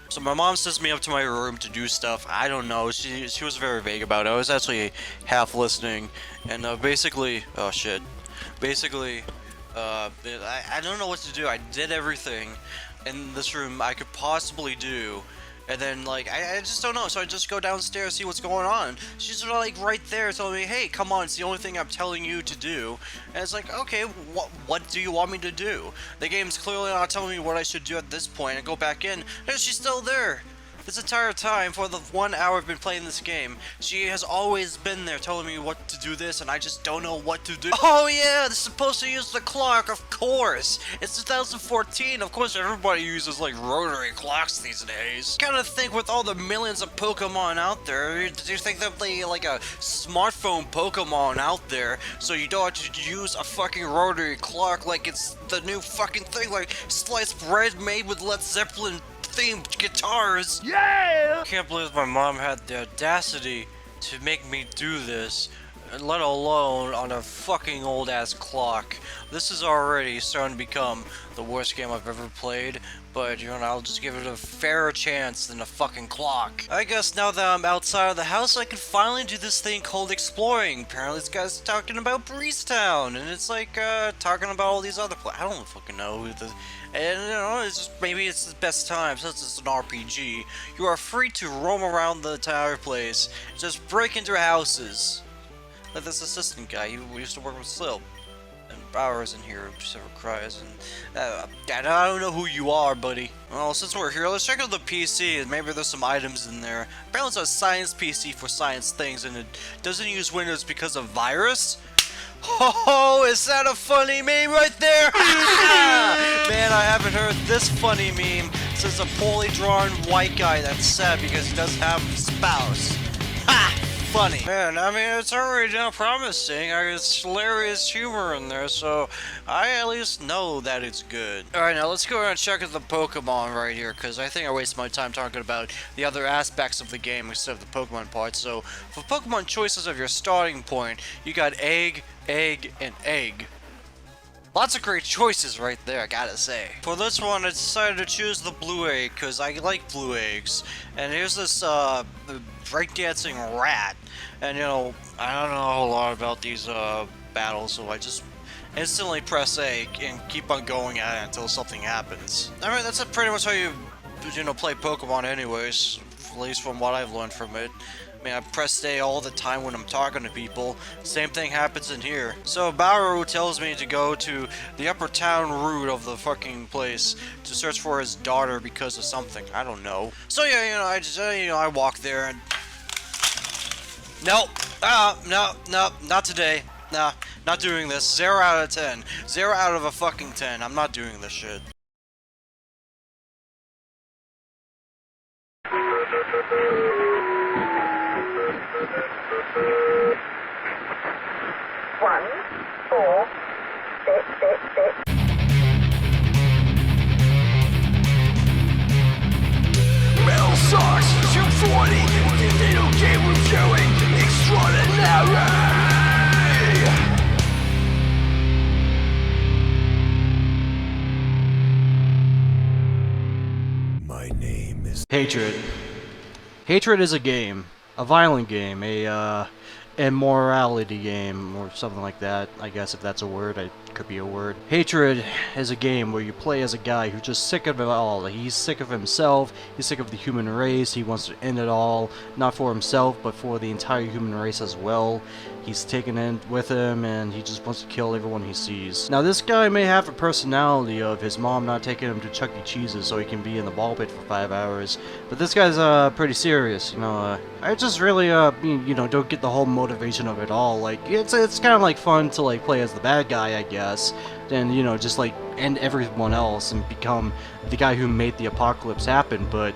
So my mom sends me up to my room to do stuff. I don't know. She was very vague about it. I was actually half listening, and basically, oh shit. Basically, I don't know what to do. I did everything, in this room I could possibly do. And then, like, I just don't know, so I just go downstairs, see what's going on. She's like right there telling me, hey, come on, it's the only thing I'm telling you to do. And it's like, okay, what do you want me to do? The game's clearly not telling me what I should do at this point. I go back in, and she's still there. This entire time, for the 1 hour I've been playing this game, she has always been there telling me what to do this, and I just don't know what to do. Oh yeah, they're supposed to use the clock, of course! It's 2014, of course everybody uses like rotary clocks these days. Kinda think with all the millions of Pokemon out there, do you think there'll be like a smartphone Pokemon out there, so you don't have to use a fucking rotary clock like it's the new fucking thing, like sliced bread made with Led Zeppelin themed guitars. Yeah! I can't believe my mom had the audacity to make me do this, let alone on a fucking old ass clock. This is already starting to become the worst game I've ever played, but you know, I'll just give it a fairer chance than a fucking clock. I guess now that I'm outside of the house, I can finally do this thing called exploring. Apparently this guy's talking about Breezetown, and it's like talking about all these other I don't fucking know who the... And you know, it's just, maybe it's the best time since it's an RPG. You are free to roam around the entire place, just break into houses. Like this assistant guy, he used to work with Sil. And Bauer's in here, several cries, and I don't know who you are, buddy. Well, since we're here, let's check out the PC, and maybe there's some items in there. Apparently it's a science PC for science things, and it doesn't use Windows because of virus. Oh, is that a funny meme right there? Man, I haven't heard this funny meme since a poorly drawn white guy that's sad because he doesn't have a spouse. Ha! Funny. Man, I mean, it's already now promising. It's hilarious humor in there, so I at least know that it's good. Alright, now let's go ahead and check out the Pokemon right here, because I think I wasted my time talking about the other aspects of the game instead of the Pokemon part. So, for Pokemon choices of your starting point, you got Egg, Egg, and Egg. Lots of great choices right there, I gotta say. For this one, I decided to choose the blue egg, because I like blue eggs. And here's this, breakdancing rat. And, you know, I don't know a whole lot about these, battles, so I just instantly press A and keep on going at it until something happens. I mean, that's pretty much how you know, play Pokemon anyways, at least from what I've learned from it. I mean, I press A all the time when I'm talking to people. Same thing happens in here. So Bauer tells me to go to the upper town route of the fucking place to search for his daughter because of something. I don't know. So yeah, you know, I just, I walk there and... Nope. No, not today. Nah, not doing this. 0 out of 10. 0 out of a fucking 10. I'm not doing this shit. Metal Sauce 240, Digital Game Reviewing Extraordinary! My name is Hatred. Hatred is a game. A violent game. A, immorality game, or something like that. I guess if that's a word, it could be a word. Hatred is a game where you play as a guy who's just sick of it all. He's sick of himself, he's sick of the human race, he wants to end it all, not for himself, but for the entire human race as well. He's taken in with him, and he just wants to kill everyone he sees. Now, this guy may have a personality of his mom not taking him to Chuck E. Cheese's so he can be in the ball pit for 5 hours, but this guy's pretty serious, you know. I just really, you know, don't get the whole motivation of it all. Like, it's kind of like fun to like play as the bad guy, I guess, and you know, just like end everyone else and become the guy who made the apocalypse happen, but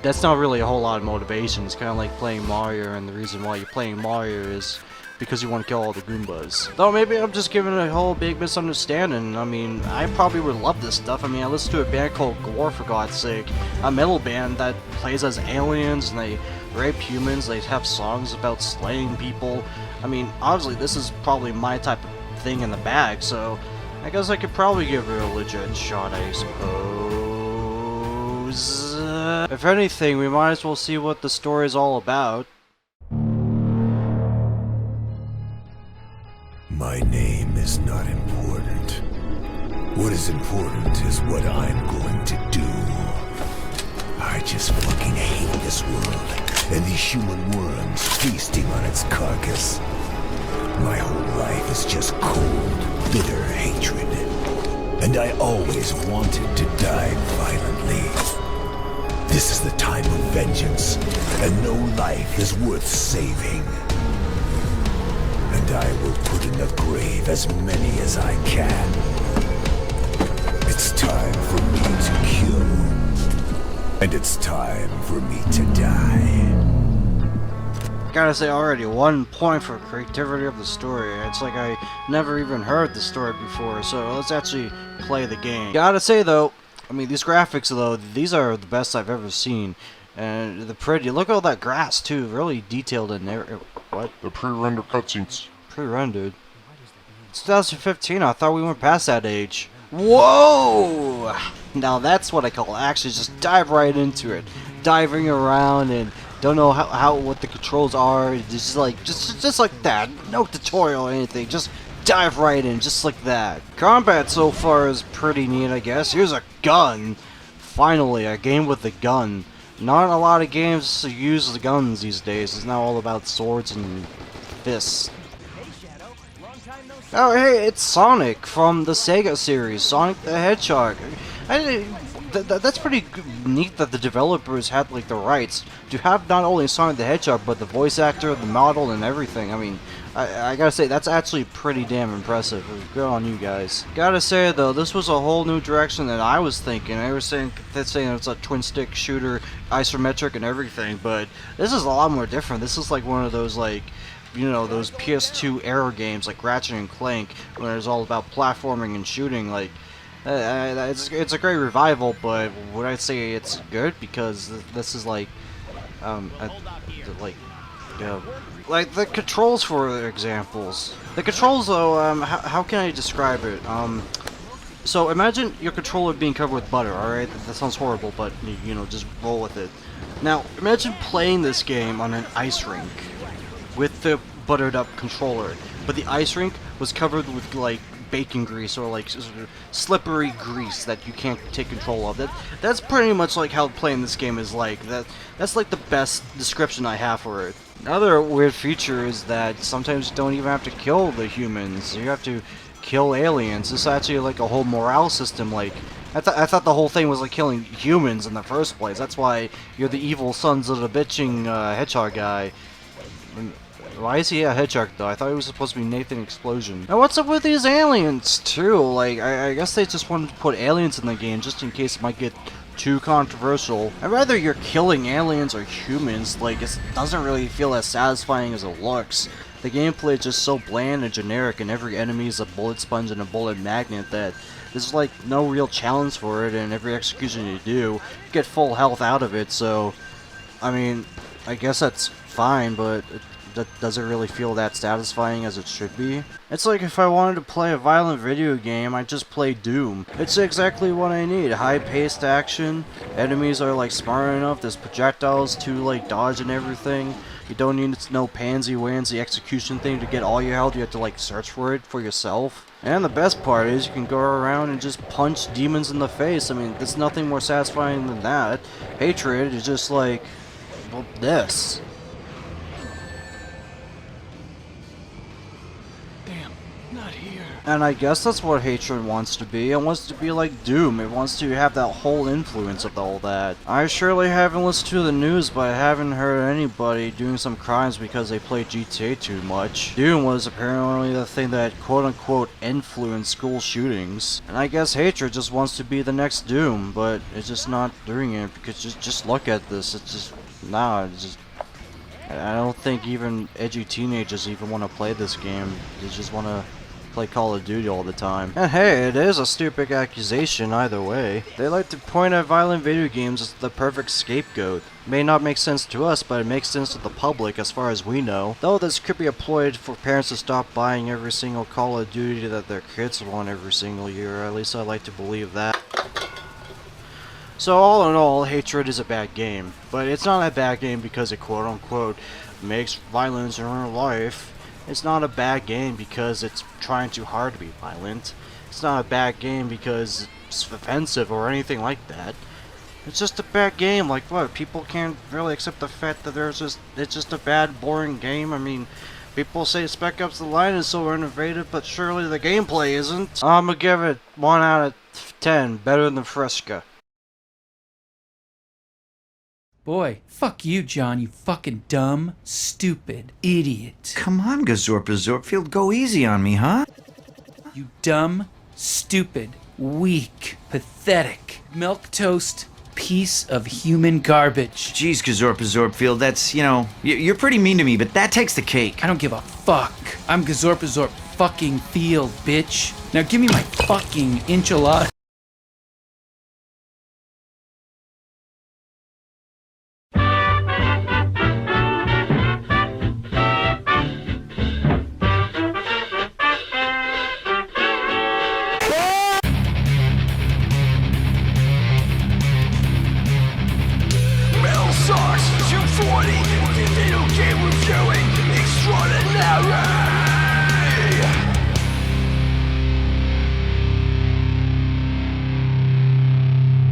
that's not really a whole lot of motivation. It's kind of like playing Mario, and the reason why you're playing Mario is because you want to kill all the Goombas. Though maybe I'm just giving it a whole big misunderstanding. I mean, I probably would love this stuff. I mean, I listen to a band called Gore, for God's sake. A metal band that plays as aliens, and they rape humans, they have songs about slaying people. I mean, obviously this is probably my type of thing in the bag, so I guess I could probably give it a legit shot, I suppose. If anything, we might as well see what the story is all about. My name is not important. What is important is what I'm going to do. I just fucking hate this world and these human worms feasting on its carcass. My whole life is just cold, bitter hatred. And I always wanted to die violently. This is the time of vengeance, and no life is worth saving. And I will put in the grave as many as I can. It's time for me to kill. And it's time for me to die. Gotta say already, 1 point for creativity of the story. It's like I never even heard the story before, so let's actually play the game. Gotta say though, I mean, these graphics though, these are the best I've ever seen. And the pretty, look at all that grass too, really detailed in there. What? The pre-rendered cutscenes. Pre-rendered? It's 2015, I thought we went past that age. Whoa! Now that's what I call actually just dive right into it. Diving around and don't know what the controls are. Just like just like that. No tutorial or anything. Just dive right in, just like that. Combat so far is pretty neat, I guess. Here's a gun. Finally, a game with a gun. Not a lot of games use the guns these days. It's now all about swords and fists. Oh hey, it's Sonic from the Sega series, Sonic the Hedgehog. That's pretty neat that the developers had like the rights to have not only Sonic the Hedgehog but the voice actor, the model, and everything. I mean, I gotta say that's actually pretty damn impressive. Good on you guys. Gotta say though, this was a whole new direction that I was thinking. I was saying it's a twin stick shooter, isometric, and everything, but this is a lot more different. This is like one of those like, you know, those PS2 era games like Ratchet and Clank, where it's all about platforming and shooting. Like, it's a great revival, but would I say it's good? Because this is like, like the controls, for examples. The controls, though, how can I describe it? So imagine your controller being covered with butter. All right, that sounds horrible, but you know, just roll with it. Now, imagine playing this game on an ice rink with the buttered up controller, but the ice rink was covered with like bacon grease or like sort of slippery grease that you can't take control of. That's pretty much like how playing this game is like. That's like the best description I have for it. Another weird feature is that sometimes you don't even have to kill the humans. You have to kill aliens. This is actually like a whole morale system. Like, I thought the whole thing was like killing humans in the first place. That's why you're the evil sons of the bitching hedgehog guy. Why is he a hedgehog though? I thought he was supposed to be Nathan Explosion. Now what's up with these aliens too? Like, I guess they just wanted to put aliens in the game just in case it might get too controversial. I'd rather you're killing aliens or humans. Like, it doesn't really feel as satisfying as it looks. The gameplay is just so bland and generic, and every enemy is a bullet sponge and a bullet magnet that there's like no real challenge for it, and every execution you do, you get full health out of it. So, I mean, I guess that's fine, but that doesn't really feel that satisfying as it should be. It's like if I wanted to play a violent video game, I'd just play Doom. It's exactly what I need. High-paced action, enemies are like smart enough, there's projectiles to like dodge and everything. You don't need no pansy-wansy execution thing to get all your health, you have to like search for it for yourself. And the best part is you can go around and just punch demons in the face. I mean, there's nothing more satisfying than that. Hatred is just like, well, this. And I guess that's what Hatred wants to be. It wants to be like Doom. It wants to have that whole influence of all that. I surely haven't listened to the news, but I haven't heard anybody doing some crimes because they played GTA too much. Doom was apparently the thing that quote-unquote influenced school shootings. And I guess Hatred just wants to be the next Doom, but it's just not doing it because just look at this. It's just, nah, it's just... I don't think even edgy teenagers even want to play this game. They just want to play Call of Duty all the time. And hey, it is a stupid accusation either way. They like to point at violent video games as the perfect scapegoat. It may not make sense to us, but it makes sense to the public as far as we know. Though this could be a ploy for parents to stop buying every single Call of Duty that their kids want every single year. At least I like to believe that. So all in all, Hatred is a bad game. But it's not a bad game because it quote-unquote makes violence in real life. It's not a bad game because it's trying too hard to be violent. It's It's not a bad game because it's offensive or anything like that. It's just a bad game. Like what? People can't really accept the fact that it's just a bad, boring game. I mean, people say Spec Ops: The Line is so innovative, but surely the gameplay isn't. I'm gonna give it 1 out of 10, better than Fresca. Boy, fuck you, John, you fucking dumb, stupid idiot. Come on, Gazorp, go easy on me, huh? You dumb, stupid, weak, pathetic, milquetoast piece of human garbage. Jeez, Gazorp, that's, you're pretty mean to me, but that takes the cake. I don't give a fuck. I'm Gazorp fucking Field, bitch. Now give me my fucking enchilada.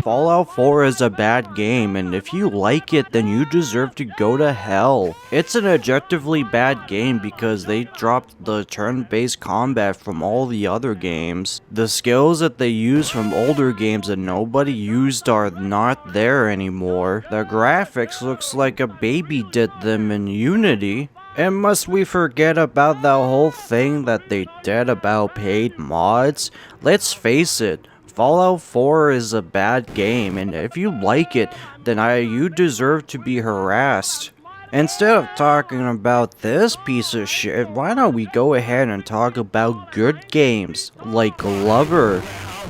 Fallout 4 is a bad game, and if you like it, then you deserve to go to hell. It's an objectively bad game because they dropped the turn-based combat from all the other games. The skills that they use from older games that nobody used are not there anymore. The graphics looks like a baby did them in Unity. And must we forget about that whole thing that they did about paid mods? Let's face it, Fallout 4 is a bad game, and if you like it, then you deserve to be harassed. Instead of talking about this piece of shit, why don't we go ahead and talk about good games, like Glover.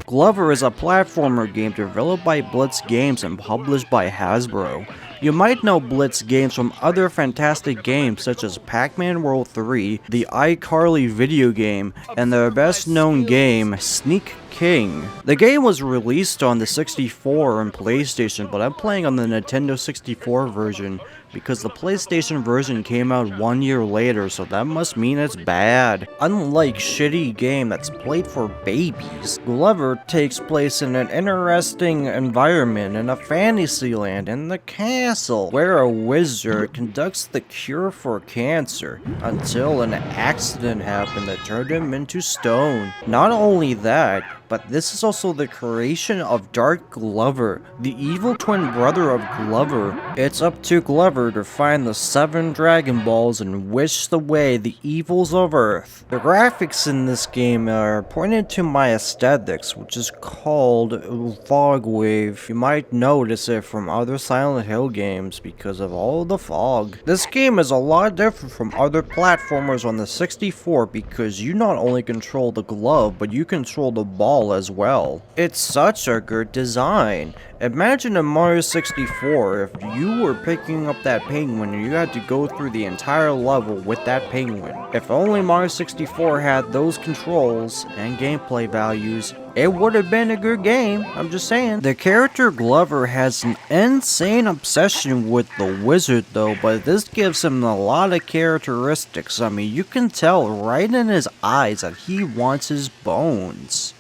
Glover is a platformer game developed by Blitz Games and published by Hasbro. You might know Blitz Games from other fantastic games such as Pac-Man World 3, the iCarly video game, and their best known game, Sneak King. The game was released on the 64 and PlayStation, but I'm playing on the Nintendo 64 version because the PlayStation version came out 1 year later, so that must mean it's bad. Unlike shitty game that's played for babies, Glover takes place in an interesting environment in a fantasy land in the castle, where a wizard conducts the cure for cancer until an accident happened that turned him into stone. Not only that, but this is also the creation of Dark Glover, the evil twin brother of Glover. It's up to Glover to find the 7 Dragon Balls and wish away the evils of Earth. The graphics in this game are pointed to my aesthetics, which is called fog wave. You might notice it from other Silent Hill games because of all the fog. This game is a lot different from other platformers on the 64 because you not only control the glove, but you control the ball as well. It's such a good design. Imagine in Mario 64 if you were picking up that penguin and you had to go through the entire level with that penguin. If only Mario 64 had those controls and gameplay values, it would have been a good game, I'm just saying. The character Glover has an insane obsession with the wizard though, but this gives him a lot of characteristics. I mean, you can tell right in his eyes that he wants his bones.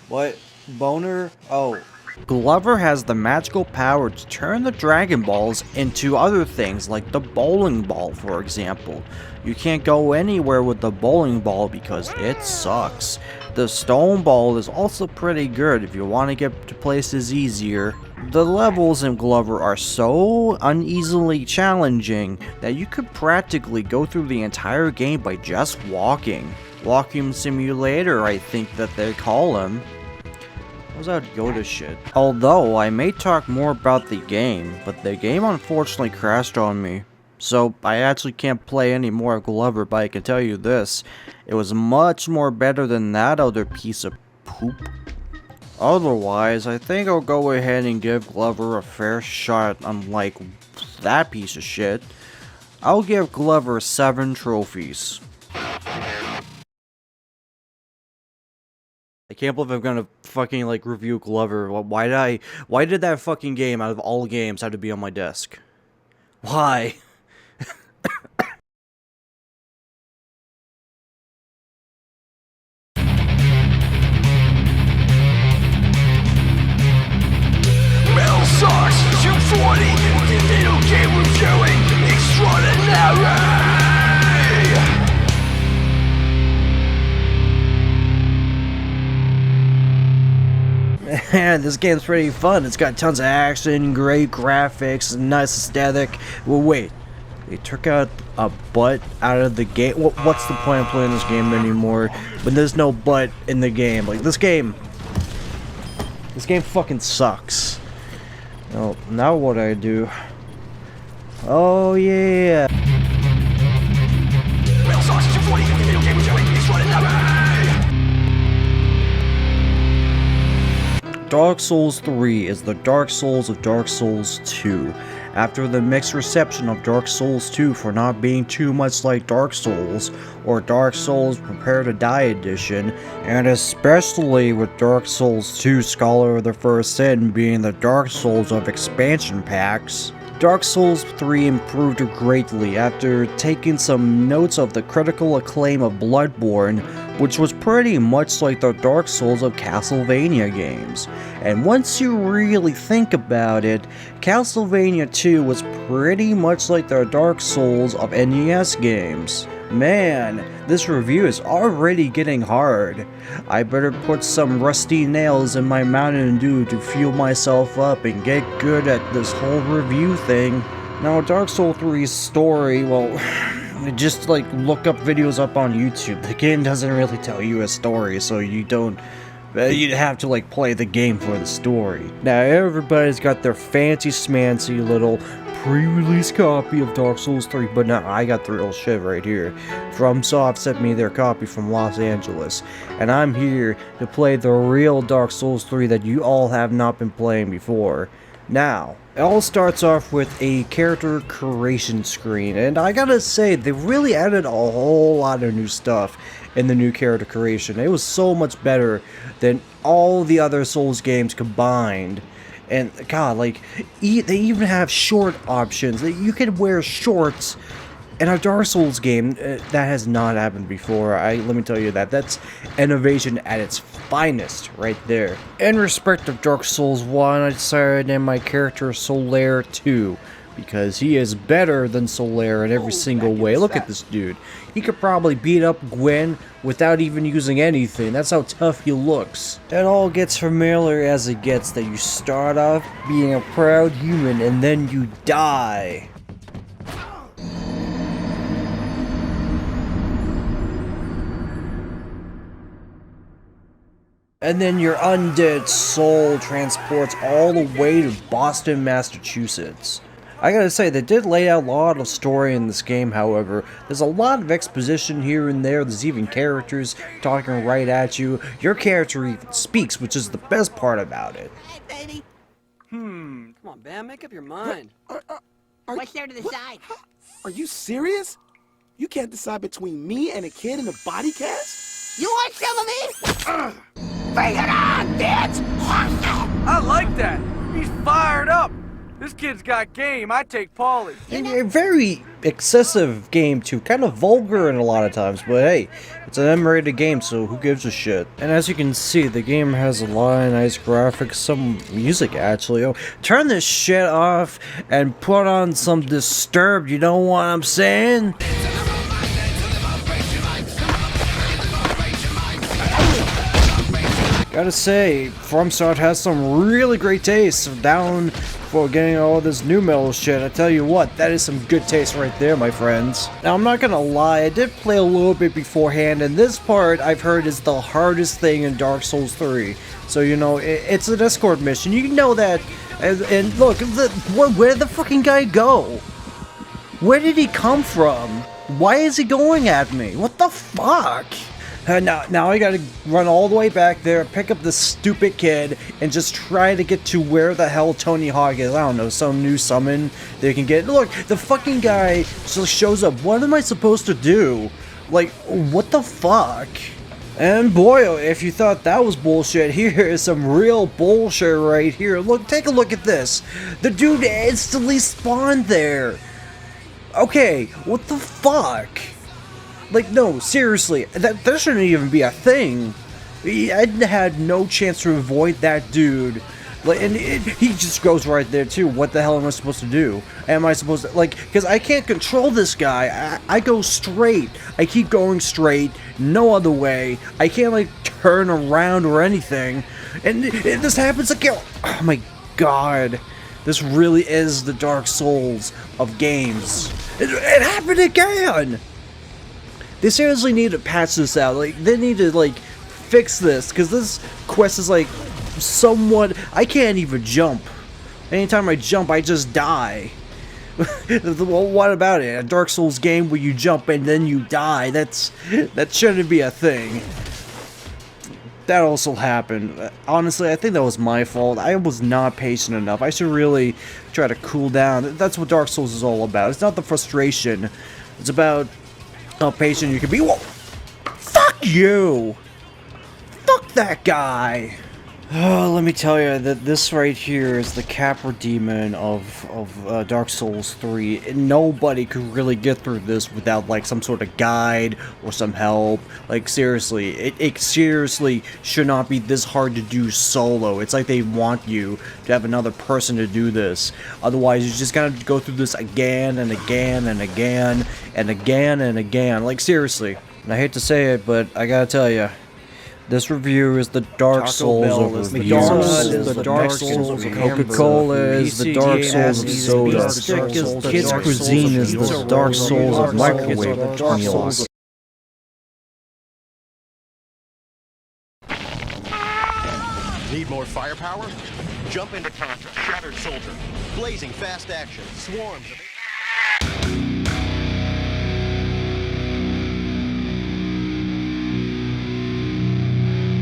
What? Boner? Oh. Glover has the magical power to turn the Dragon Balls into other things, like the bowling ball, for example. You can't go anywhere with the bowling ball because it sucks. The stone ball is also pretty good if you want to get to places easier. The levels in Glover are so uneasily challenging that you could practically go through the entire game by just walking. Walking simulator, I think that they call him. What's that Yoda shit? Although, I may talk more about the game, but the game unfortunately crashed on me. So, I actually can't play any more Glover, but I can tell you this. It was much more better than that other piece of poop. Otherwise, I think I'll go ahead and give Glover a fair shot, unlike that piece of shit. I'll give Glover 7 trophies. I can't believe I'm gonna fucking like review Glover. Why did that fucking game out of all games have to be on my desk? Why? man, this game's pretty fun. It's got tons of action, great graphics, nice aesthetic. Well, wait. They took out a butt out of the game. What's the point of playing this game anymore when there's no butt in the game? Like, this game fucking sucks. Well, now what I do? Oh, yeah. Dark Souls 3 is the Dark Souls of Dark Souls 2. After the mixed reception of Dark Souls 2 for not being too much like Dark Souls, or Dark Souls Prepare to Die Edition, and especially with Dark Souls 2 Scholar of the First Sin being the Dark Souls of expansion packs, Dark Souls 3 improved greatly after taking some notes of the critical acclaim of Bloodborne, which was pretty much like the Dark Souls of Castlevania games. And once you really think about it, Castlevania 2 was pretty much like the Dark Souls of NES games. Man, this review is already getting hard. I better put some rusty nails in my Mountain Dew to fuel myself up and get good at this whole review thing. Now, Dark Souls 3's story, well, just like look up videos up on YouTube. The game doesn't really tell you a story, so you'd have to like play the game for the story. Now, everybody's got their fancy smancy little pre-release copy of Dark Souls 3, but no, I got the real shit right here. FromSoft sent me their copy from Los Angeles, and I'm here to play the real Dark Souls 3 that you all have not been playing before. Now, it all starts off with a character creation screen, and I gotta say, they really added a whole lot of new stuff in the new character creation. It was so much better than all the other Souls games combined. And god, like, they even have short options. You can wear shorts in a Dark Souls game. That has not happened before. Let me tell you that. That's innovation at its finest right there. In respect of Dark Souls 1, I decided to name my character Solaire 2. Because he is better than Solaire in every single way. Look at this dude. He could probably beat up Gwen without even using anything. That's how tough he looks. It all gets familiar as it gets that you start off being a proud human and then you die. And then your undead soul transports all the way to Boston, Massachusetts. I gotta say, they did lay out a lot of story in this game, however. There's a lot of exposition here and there. There's even characters talking right at you. Your character even speaks, which is the best part about it. Hey, baby. Come on, Bam, make up your mind. What's there to the side? Are you serious? You can't decide between me and a kid in a body cast? You want some of me? Bring it on, bitch! I like that. He's fired up. This kid's got game. I take Paulie. A very excessive game too, kind of vulgar in a lot of times, but hey, it's an M-rated game, so who gives a shit? And as you can see, the game has a lot of nice graphics, some music actually. Oh, turn this shit off and put on some Disturbed, you know what I'm saying? Gotta say, FromSoft has some really great taste down for getting all this new metal shit. I tell you what, that is some good taste right there, my friends. Now, I'm not gonna lie, I did play a little bit beforehand, and this part I've heard is the hardest thing in Dark Souls 3. So, you know, it's an escort mission. You know that. And look, where did the fucking guy go? Where did he come from? Why is he going at me? What the fuck? Now I gotta run all the way back there, pick up this stupid kid, and just try to get to where the hell Tony Hawk is. I don't know, some new summon they can get. Look, the fucking guy just shows up. What am I supposed to do? Like, what the fuck? And boy, if you thought that was bullshit, here is some real bullshit right here. Look, take a look at this. The dude instantly spawned there. Okay, what the fuck? Like, no, seriously, that shouldn't even be a thing. I had no chance to avoid that dude. Like, and he just goes right there too. What the hell am I supposed to do? Am I supposed to, like, because I can't control this guy. I go straight. I keep going straight. No other way. I can't, like, turn around or anything. And this happens again. Oh my god. This really is the Dark Souls of games. It happened again! They seriously need to patch this out. Like, they need to, like, fix this. Because this quest is, like, somewhat... I can't even jump. Anytime I jump, I just die. Well, what about it? A Dark Souls game where you jump and then you die. That shouldn't be a thing. That also happened. Honestly, I think that was my fault. I was not patient enough. I should really try to cool down. That's what Dark Souls is all about. It's not the frustration. It's about how patient you can be. Whoa! Fuck you! Fuck that guy! Oh, let me tell you that this right here is the Capra Demon of Dark Souls 3. And nobody could really get through this without like some sort of guide or some help. Like seriously, it seriously should not be this hard to do solo. It's like they want you to have another person to do this. Otherwise, you just gotta go through this again and again and again and again and again. Like seriously. And I hate to say it, but I gotta tell you. This review is the Dark Souls of reviews. McDonald's is the Dark Souls of Coca-Cola is the Dark Souls of soda. Kids Cuisine is the Dark Souls of microwave meals. Need more firepower? Jump into Contra, Shattered Soldier, blazing fast action, swarms of...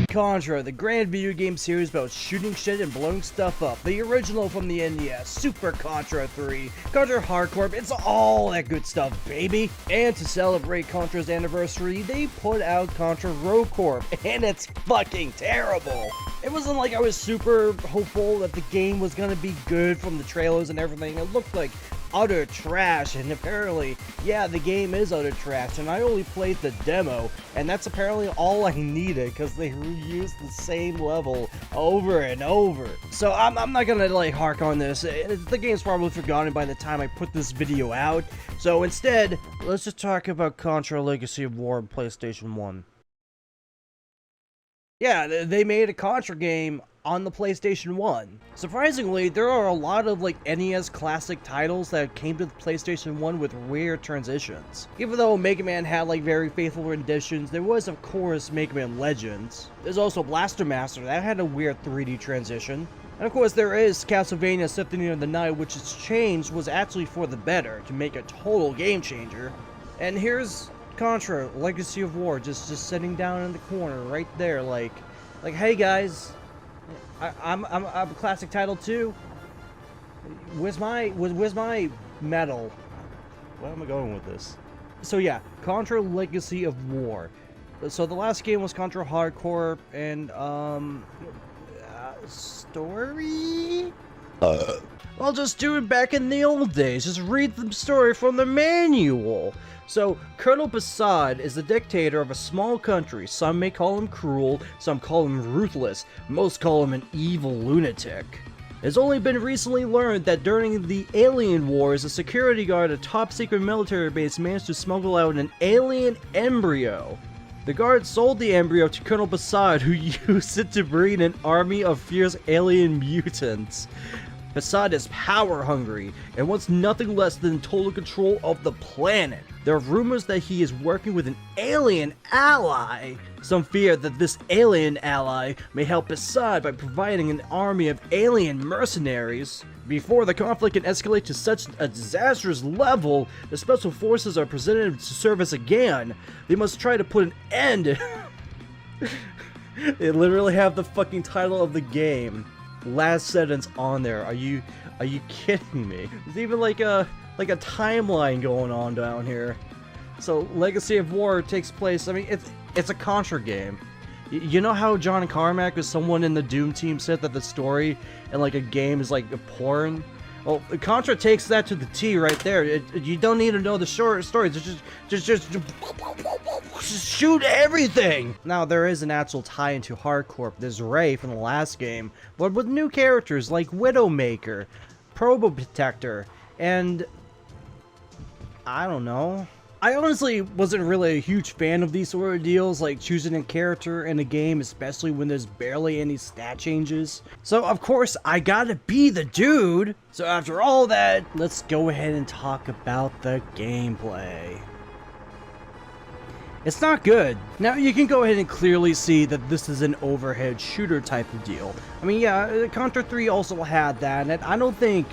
Contra, the grand video game series about shooting shit and blowing stuff up. The original from the NES, Super Contra 3, Contra Hardcore, it's all that good stuff, baby! And to celebrate Contra's anniversary, they put out Contra Rogue Corp, and it's fucking terrible! It wasn't like I was super hopeful that the game was gonna be good from the trailers and everything. It looked like utter trash, and apparently, yeah, the game is utter trash, and I only played the demo, and that's apparently all I needed, because they reused the same level over and over. So I'm not gonna, like, hark on this. The game's probably forgotten by the time I put this video out, so instead, let's just talk about Contra Legacy of War on PlayStation 1. Yeah, they made a Contra game on the PlayStation 1. Surprisingly, there are a lot of like NES classic titles that came to the PlayStation 1 with weird transitions. Even though Mega Man had like very faithful renditions, there was of course Mega Man Legends. There's also Blaster Master, that had a weird 3D transition. And of course there is Castlevania Symphony of the Night, which its change was actually for the better, to make a total game changer. And here's Contra Legacy of War, just sitting down in the corner right there, like hey guys, I'm a classic title too. Where's my medal? Where am I going with this? So yeah, Contra Legacy of War. So the last game was Contra Hardcore, and story? I'll just do it back in the old days. Just read the story from the manual. So, Colonel Basad is the dictator of a small country. Some may call him cruel, some call him ruthless, most call him an evil lunatic. It's only been recently learned that during the Alien Wars, a security guard at a top-secret military base managed to smuggle out an alien embryo. The guard sold the embryo to Colonel Basad, who used it to breed an army of fierce alien mutants. Basad is power-hungry and wants nothing less than total control of the planet. There are rumors that he is working with an alien ally. Some fear that this alien ally may help Basad by providing an army of alien mercenaries. Before the conflict can escalate to such a disastrous level, the special forces are presented to service again. They must try to put an end. They literally have the fucking title of the game. Last sentence on there. Are you kidding me? There's even like a timeline going on down here. So Legacy of War takes place, I mean, it's a Contra game. You know how John Carmack or someone in the Doom team said that the story in like a game is like a porn? Well, Contra takes that to the T right there. You don't need to know the short story. Just shoot everything. Now there is an actual tie into Hardcore. There's Ray from the last game, but with new characters like Widowmaker, Probo Protector, and I don't know. I honestly wasn't really a huge fan of these sort of deals, like choosing a character in a game, especially when there's barely any stat changes. So of course I gotta be the dude. So after all that, let's go ahead and talk about the gameplay. It's not good. Now you can go ahead and clearly see that this is an overhead shooter type of deal. I mean, yeah, Contra 3 also had that, and I don't think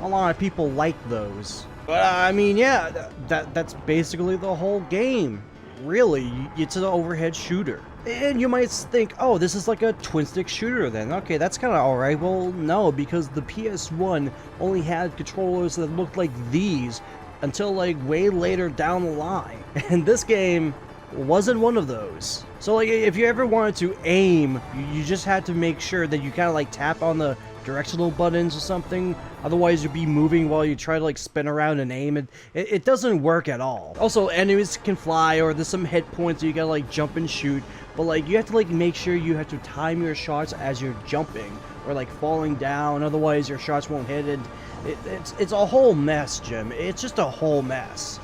a lot of people like those. But I mean, yeah, that's basically the whole game. Really, it's an overhead shooter. And you might think, oh, this is like a twin-stick shooter then. Okay, that's kind of alright. Well, no, because the PS1 only had controllers that looked like these until like way later down the line. And this game wasn't one of those. So like, if you ever wanted to aim, you just had to make sure that you kind of like tap on the directional buttons or something, otherwise you'd be moving while you try to like spin around and aim, and it doesn't work at all. Also, enemies can fly, or there's some hit points so you gotta like jump and shoot, but like you have to like make sure you have to time your shots as you're jumping or like falling down, otherwise your shots won't hit, and it's a whole mess, Jim. It's just a whole mess.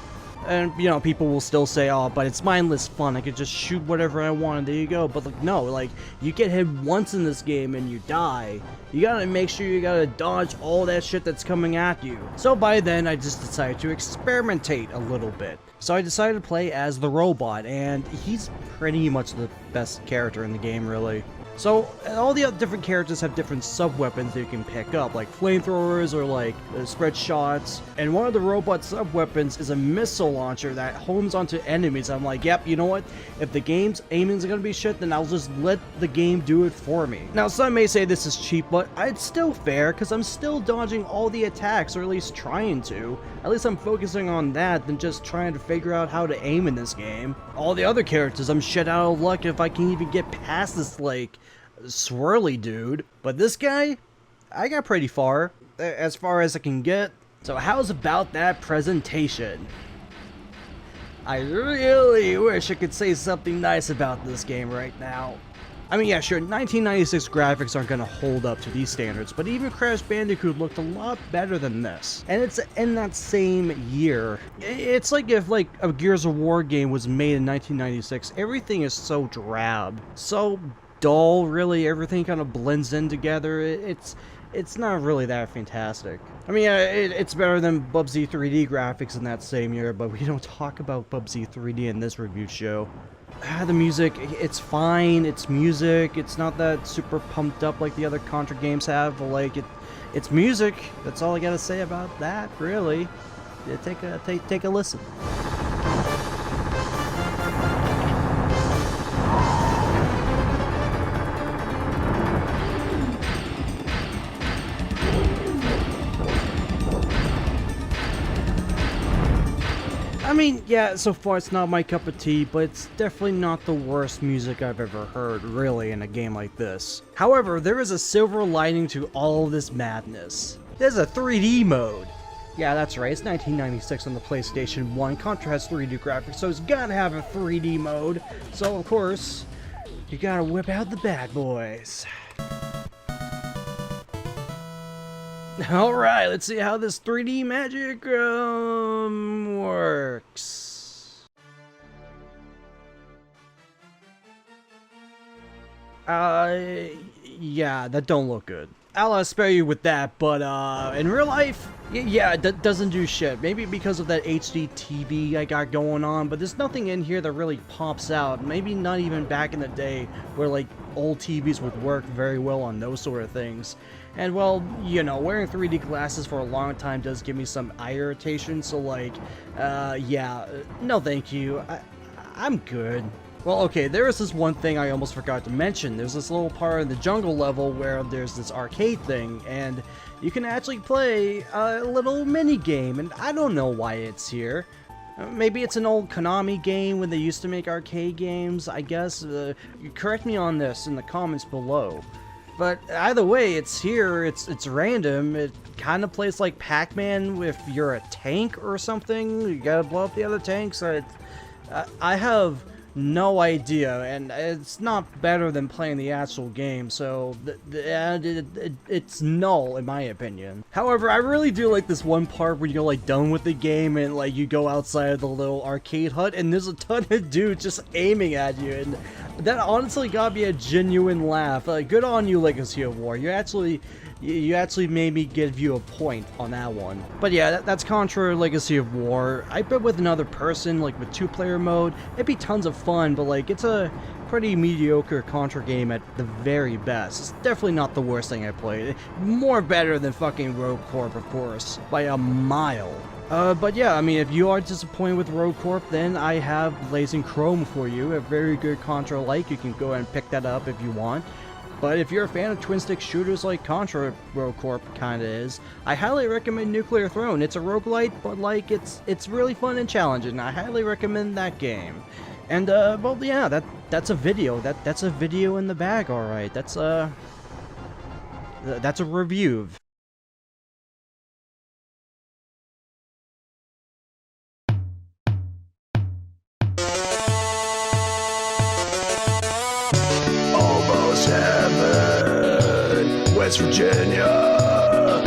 And, you know, people will still say, oh, but it's mindless fun, I could just shoot whatever I want, and there you go. But, like, no, like, you get hit once in this game and you die. You gotta make sure you gotta dodge all that shit that's coming at you. So by then, I just decided to experimentate a little bit. So I decided to play as the robot, and he's pretty much the best character in the game, really. So, all the other different characters have different sub-weapons that you can pick up, like flamethrowers or like spread shots. And one of the robot sub-weapons is a missile launcher that homes onto enemies. I'm like, yep, you know what? If the game's aiming is gonna be shit, then I'll just let the game do it for me. Now, some may say this is cheap, but it's still fair, because I'm still dodging all the attacks, or at least trying to. At least I'm focusing on that than just trying to figure out how to aim in this game. All the other characters, I'm shit out of luck if I can even get past this, like, swirly dude. But this guy, I got pretty far as I can get. So how's about that presentation? I really wish I could say something nice about this game right now. I mean, yeah, sure, 1996 graphics aren't gonna hold up to these standards, but even Crash Bandicoot looked a lot better than this. And it's in that same year. It's like if like a Gears of War game was made in 1996. Everything is so drab, so dull, really. Everything kind of blends in together. It's not really that fantastic. I mean, yeah, it's better than Bubsy 3D graphics in that same year, but we don't talk about Bubsy 3D in this review show. The music, it's fine, it's music, it's not that super pumped up like the other Contra games have, but like, it's music. That's all I gotta say about that, really. Yeah, take a listen. I mean, yeah, so far it's not my cup of tea, but it's definitely not the worst music I've ever heard, really, in a game like this. However, there is a silver lining to all of this madness. There's a 3D mode. Yeah, that's right, it's 1996 on the PlayStation 1. Contra has 3D graphics, so it's gotta have a 3D mode. So, of course, you gotta whip out the bad boys. Alright, let's see how this 3D magic works. Yeah, that don't look good. I'll spare you with that, but in real life, yeah, it doesn't do shit. Maybe because of that HD TV I got going on, but there's nothing in here that really pops out. Maybe not even back in the day where like old TVs would work very well on those sort of things. And well, you know, wearing 3D glasses for a long time does give me some eye irritation, so like, yeah, no thank you. I'm good. Well, okay, there is this one thing I almost forgot to mention. There's this little part of the jungle level where there's this arcade thing, and you can actually play a little mini game, and I don't know why it's here. Maybe it's an old Konami game when they used to make arcade games, I guess. Correct me on this in the comments below. But either way, it's here, it's random. It kind of plays like Pac-Man if you're a tank or something. You gotta blow up the other tanks. I have no idea, and it's not better than playing the actual game, so it's null in my opinion. However, I really do like this one part where you're like done with the game and like you go outside of the little arcade hut and there's a ton of dudes just aiming at you, and that honestly got me a genuine laugh. Good on you, Legacy of War. You actually made me give you a point on that one. But yeah, that's Contra Legacy of War. I bet with another person, like with 2-player mode, it'd be tons of fun, but like it's a pretty mediocre Contra game at the very best. It's definitely not the worst thing I played. More better than fucking Rogue Corp, of course, by a mile. But yeah, I mean, if you are disappointed with Rogue Corp, then I have Blazing Chrome for you, a very good Contra-like. You can go ahead and pick that up if you want. But if you're a fan of twin-stick shooters like Contra Rogue Corp kinda is, I highly recommend Nuclear Throne. It's a roguelite, but like, it's really fun and challenging. I highly recommend that game. And, well, yeah, that's a video. That's a video in the bag, alright. That's a review. West Virginia,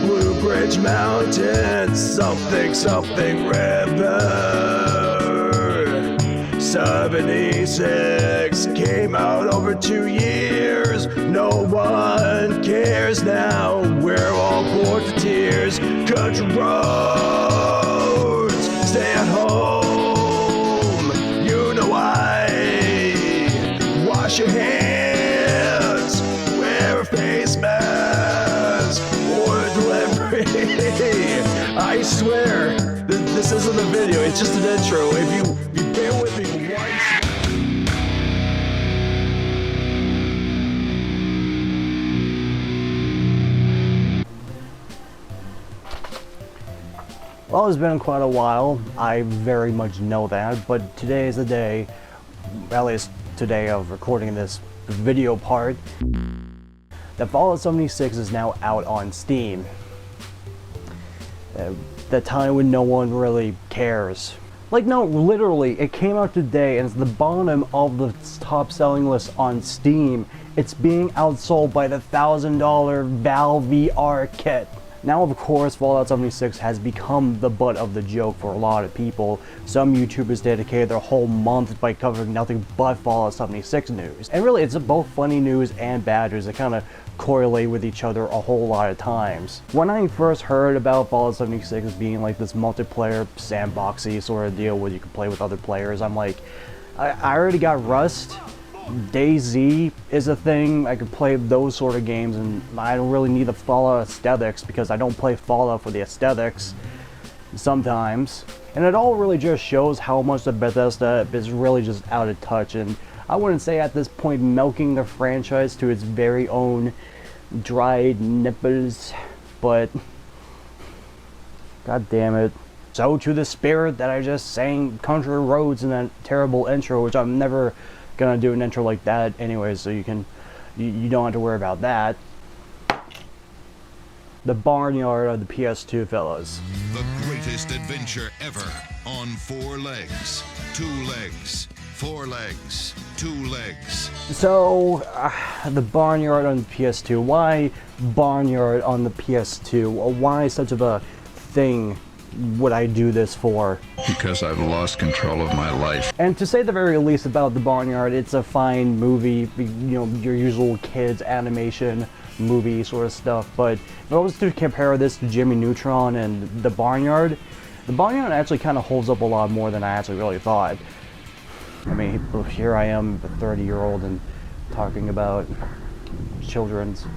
Blue Bridge Mountains, something river. 76 came out over 2 years. No one cares now. We're all bored to tears. Country roads, stay at home. You know why. Wash your hands. Wear a face mask or delivery. I swear, this isn't a video, it's just an intro. If you bear with me for once. Well, it's been quite a while, I very much know that, but today is the day, at least today of recording this video part, that Fallout 76 is now out on Steam. The time when no one really cares. Like, no, literally, it came out today and it's the bottom of the top selling list on Steam. It's being outsold by the $1,000 Valve VR kit. Now, of course, Fallout 76 has become the butt of the joke for a lot of people. Some YouTubers dedicated their whole month by covering nothing but Fallout 76 news. And really, it's both funny news and bad news that kind of correlate with each other a whole lot of times. When I first heard about Fallout 76 being like this multiplayer sandboxy sort of deal where you can play with other players, I'm like, I already got Rust. DayZ is a thing. I could play those sort of games, and I don't really need the Fallout aesthetics because I don't play Fallout for the aesthetics sometimes. And it all really just shows how much the Bethesda is really just out of touch, and I wouldn't say at this point milking the franchise to its very own dried nipples, but god damn it. So to the spirit that I just sang Country Roads in that terrible intro, which I'm never gonna do an intro like that anyway, so you don't have to worry about that. The Barnyard of the PS2, fellas. The greatest adventure ever on 4 legs, 2 legs, 4 legs, 2 legs. So, the Barnyard on the PS2. Why Barnyard on the PS2? Why such of a thing would I do this for? Because I've lost control of my life. And to say the very least about the Barnyard, it's a fine movie, you know, your usual kids animation movie sort of stuff, but if I was to compare this to Jimmy Neutron and the Barnyard actually kind of holds up a lot more than I actually really thought. I mean, here I am, a 30-year-old, and talking about children's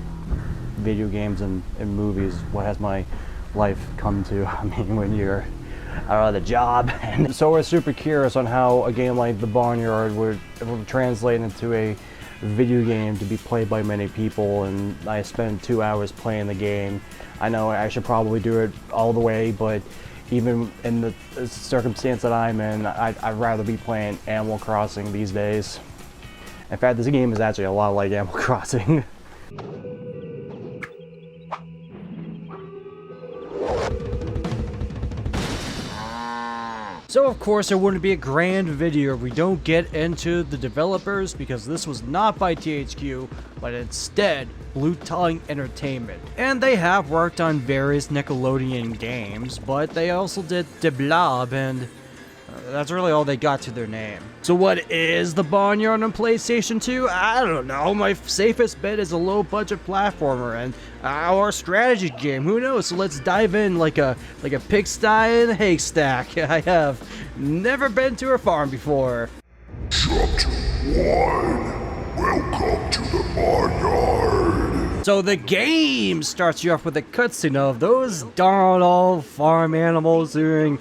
video games and movies. What has my life come to? I mean, when you're out of the job. And so we're super curious on how a game like the Barnyard would translate into a video game to be played by many people, and I spent 2 hours playing the game. I know I should probably do it all the way, but even in the circumstance that I'm in, I'd rather be playing Animal Crossing these days. In fact, this game is actually a lot like Animal Crossing. So of course it wouldn't be a grand video if we don't get into the developers, because this was not by THQ, but instead Blue Tongue Entertainment. And they have worked on various Nickelodeon games, but they also did De Blob, and that's really all they got to their name. So what is the Barnyard on PlayStation 2? I don't know. My safest bet is a low-budget platformer and or strategy game. Who knows? So let's dive in like a pigsty in a haystack. I have never been to a farm before. Chapter 1. Welcome to the Barnyard. So the game starts you off with a cutscene of those darn old farm animals doing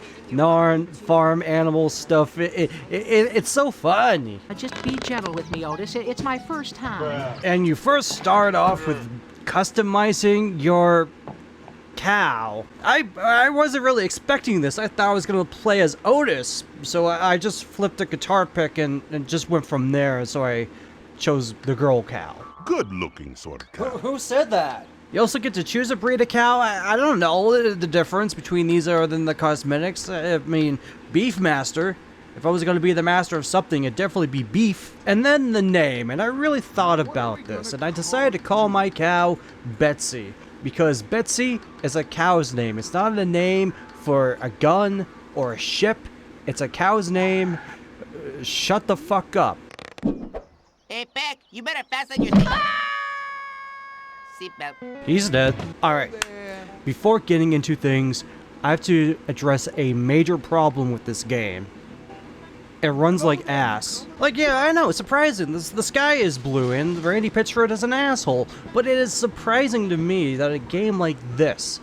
farm animal stuff. It's so fun. Just be gentle with me, Otis. It's my first time. And you first start off with customizing your cow. I wasn't really expecting this. I thought I was gonna play as Otis, so I just flipped a guitar pick and just went from there. So I chose the girl cow. Good looking sort of cow. Who said that? You also get to choose a breed of cow. I don't know the difference between these other than the cosmetics. I mean, Beefmaster. If I was going to be the master of something, it'd definitely be beef. And then the name, and I really thought about this, and I decided to call my cow Betsy, because Betsy is a cow's name. It's not a name for a gun or a ship. It's a cow's name. Shut the fuck up. Hey, Beck, you better fasten your seatbelt. He's dead. Alright, before getting into things, I have to address a major problem with this game. It runs like ass. Like, yeah, I know, surprising. The sky is blue and Randy Pitchford is an asshole. But it is surprising to me that a game like this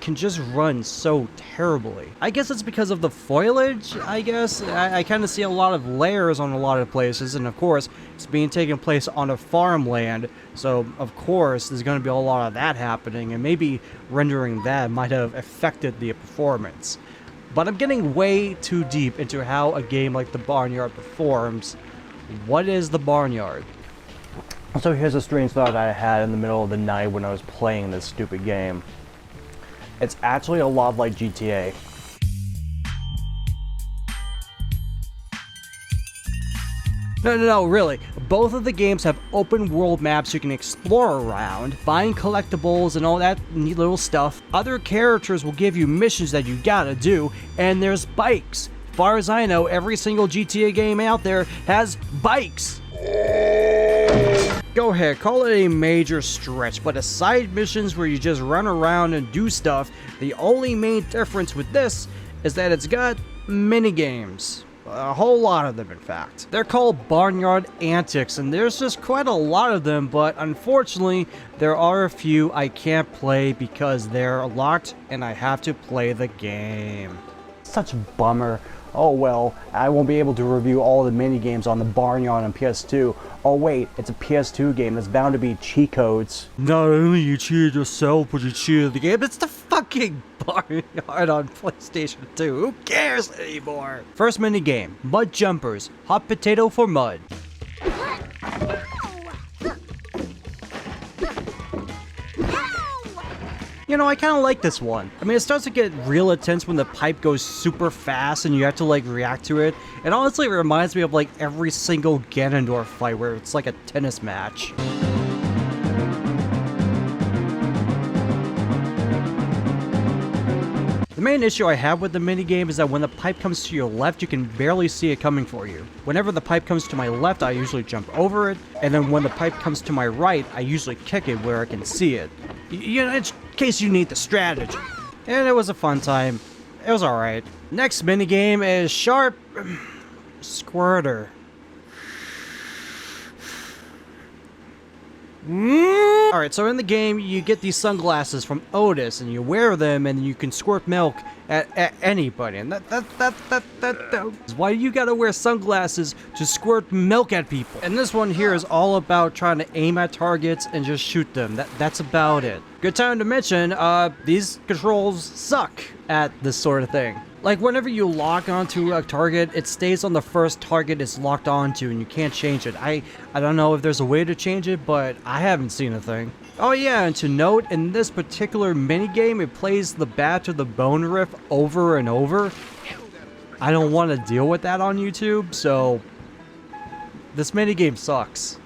can just run so terribly. I guess it's because of the foliage, I guess. I kind of see a lot of layers on a lot of places, and of course, it's being taken place on a farmland, so of course, there's going to be a lot of that happening, and maybe rendering that might have affected the performance. But I'm getting way too deep into how a game like the Barnyard performs. What is the Barnyard? So here's a strange thought I had in the middle of the night when I was playing this stupid game. It's actually a lot like GTA. No, really. Both of the games have open world maps you can explore around, find collectibles and all that neat little stuff. Other characters will give you missions that you gotta do, and there's bikes. As far as I know, every single GTA game out there has bikes. Go ahead, call it a major stretch, but aside missions where you just run around and do stuff, the only main difference with this is that it's got mini games. A whole lot of them, in fact. They're called Barnyard Antics, and there's just quite a lot of them, but unfortunately, there are a few I can't play because they're locked and I have to play the game. Such a bummer. Oh well, I won't be able to review all the mini games on the Barnyard on PS2. Oh wait, it's a PS2 game. There's bound to be cheat codes. Not only you cheated yourself, but you cheated the game. It's the fucking Barnyard on PlayStation 2. Who cares anymore? First mini game, Mud Jumpers. Hot potato for mud. You know, I kind of like this one. I mean, it starts to get real intense when the pipe goes super fast and you have to, like, react to it. It honestly reminds me of, like, every single Ganondorf fight where it's like a tennis match. The main issue I have with the minigame is that when the pipe comes to your left, you can barely see it coming for you. Whenever the pipe comes to my left, I usually jump over it, and then when the pipe comes to my right, I usually kick it where I can see it. You know, in case you need the strategy. And it was a fun time. It was alright. Next minigame is Sharp Squirter. Alright, so in the game, you get these sunglasses from Otis, and you wear them, and you can squirt milk at anybody. And that's why you gotta wear sunglasses to squirt milk at people. And this one here is all about trying to aim at targets and just shoot them. That's about it. Good time to mention, these controls suck at this sort of thing. Like, whenever you lock onto a target, it stays on the first target it's locked onto, and you can't change it. I don't know if there's a way to change it, but I haven't seen a thing. Oh yeah, and to note, in this particular minigame, it plays the Bat to the Bone riff over and over. I don't want to deal with that on YouTube, so this minigame sucks.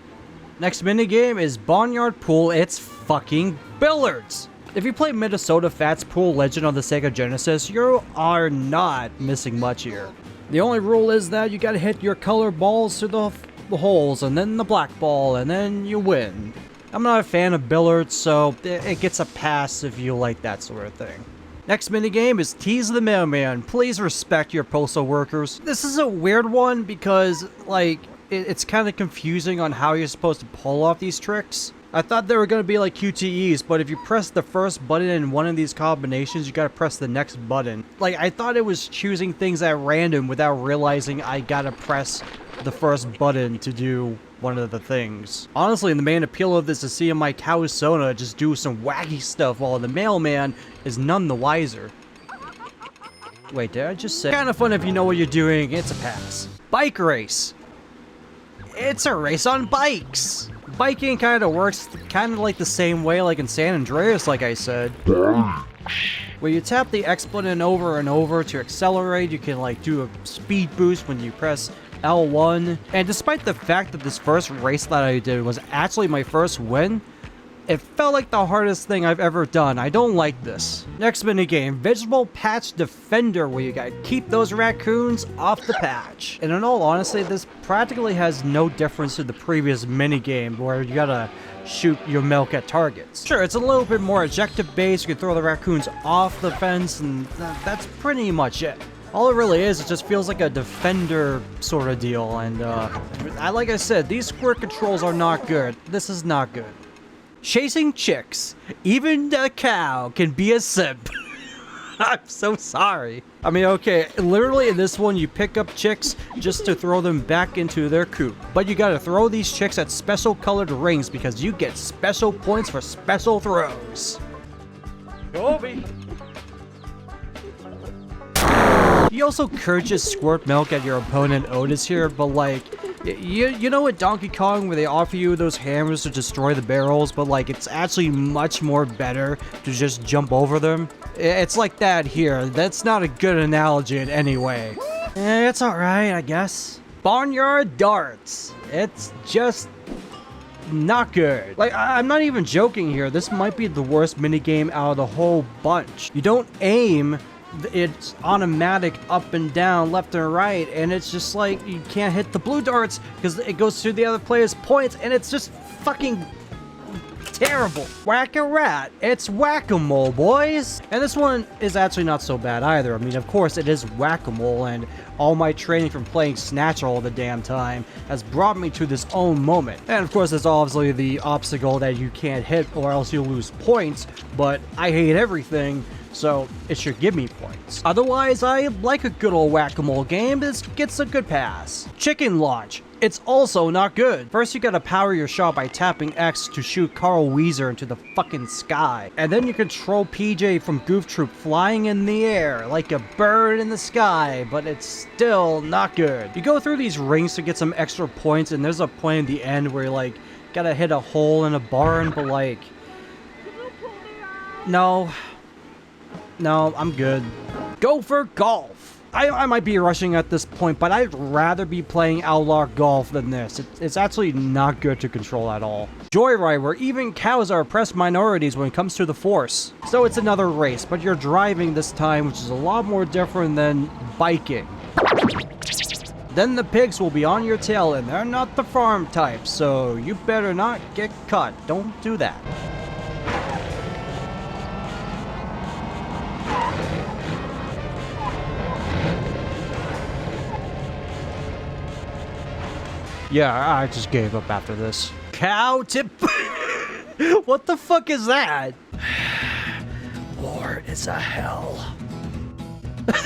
Next minigame is Barnyard Pool. It's fucking billiards. If you play Minnesota Fats Pool Legend on the Sega Genesis, you are not missing much here. The only rule is that you gotta hit your color balls through the holes, and then the black ball, and then you win. I'm not a fan of billiards, so it gets a pass if you like that sort of thing. Next minigame is Tease the Mailman. Please respect your postal workers. This is a weird one because, like, it's kind of confusing on how you're supposed to pull off these tricks. I thought they were going to be like QTEs, but if you press the first button in one of these combinations, you gotta press the next button. Like, I thought it was choosing things at random without realizing I gotta press the first button to do one of the things. Honestly, the main appeal of this is seeing my Kawasona just do some wacky stuff while the mailman is none the wiser. Wait, did I just say? Kind of fun if you know what you're doing, it's a pass. Bike race. It's a race on bikes. Biking kind of works kind of like the same way like in San Andreas, like I said. Where you tap the X button over and over to accelerate, you can like do a speed boost when you press L1. And despite the fact that this first race that I did was actually my first win, it felt like the hardest thing I've ever done. I don't like this. Next minigame, Vegetable Patch Defender, where you gotta keep those raccoons off the patch. And in all honesty, this practically has no difference to the previous minigame where you gotta shoot your milk at targets. Sure, it's a little bit more objective based, you can throw the raccoons off the fence, and that's pretty much it. All it really is, it just feels like a defender sort of deal, and like I said, these squirt controls are not good. This is not good. Chasing chicks. Even the cow can be a simp. I'm so sorry. I mean, okay, literally in this one, you pick up chicks just to throw them back into their coop. But you gotta throw these chicks at special colored rings because you get special points for special throws. Kobe. You also could just squirt milk at your opponent Otis here, but like, you know at Donkey Kong where they offer you those hammers to destroy the barrels, but like it's actually much more better to just jump over them? It's like that here. That's not a good analogy in any way. It's alright, I guess. Barnyard Darts. It's just not good. Like, I'm not even joking here. This might be the worst minigame out of the whole bunch. You don't aim. It's automatic up and down, left and right, and it's just like you can't hit the blue darts because it goes through the other player's points, and it's just fucking terrible. Whack-a-rat. It's whack-a-mole, boys. And this one is actually not so bad either. I mean, of course, it is whack-a-mole, and all my training from playing Snatch all the damn time has brought me to this own moment. And of course, there's obviously the obstacle that you can't hit or else you'll lose points, but I hate everything, so it should give me points. Otherwise, I like a good old whack-a-mole game. This gets a good pass. Chicken launch. It's also not good. First, you gotta power your shot by tapping X to shoot Carl Weezer into the fucking sky. And then you control PJ from Goof Troop flying in the air like a bird in the sky, but it's still not good. You go through these rings to get some extra points, and there's a point in the end where you like gotta hit a hole in a barn, but like, no, I'm good. Go for golf. I might be rushing at this point, but I'd rather be playing Outlaw Golf than this. It's actually not good to control at all. Joyride, where even cows are oppressed minorities when it comes to the Force. So it's another race, but you're driving this time, which is a lot more different than biking. Then the pigs will be on your tail, and they're not the farm type, so you better not get caught. Don't do that. Yeah, I just gave up after this. Cow tip. What the fuck is that? War is a hell.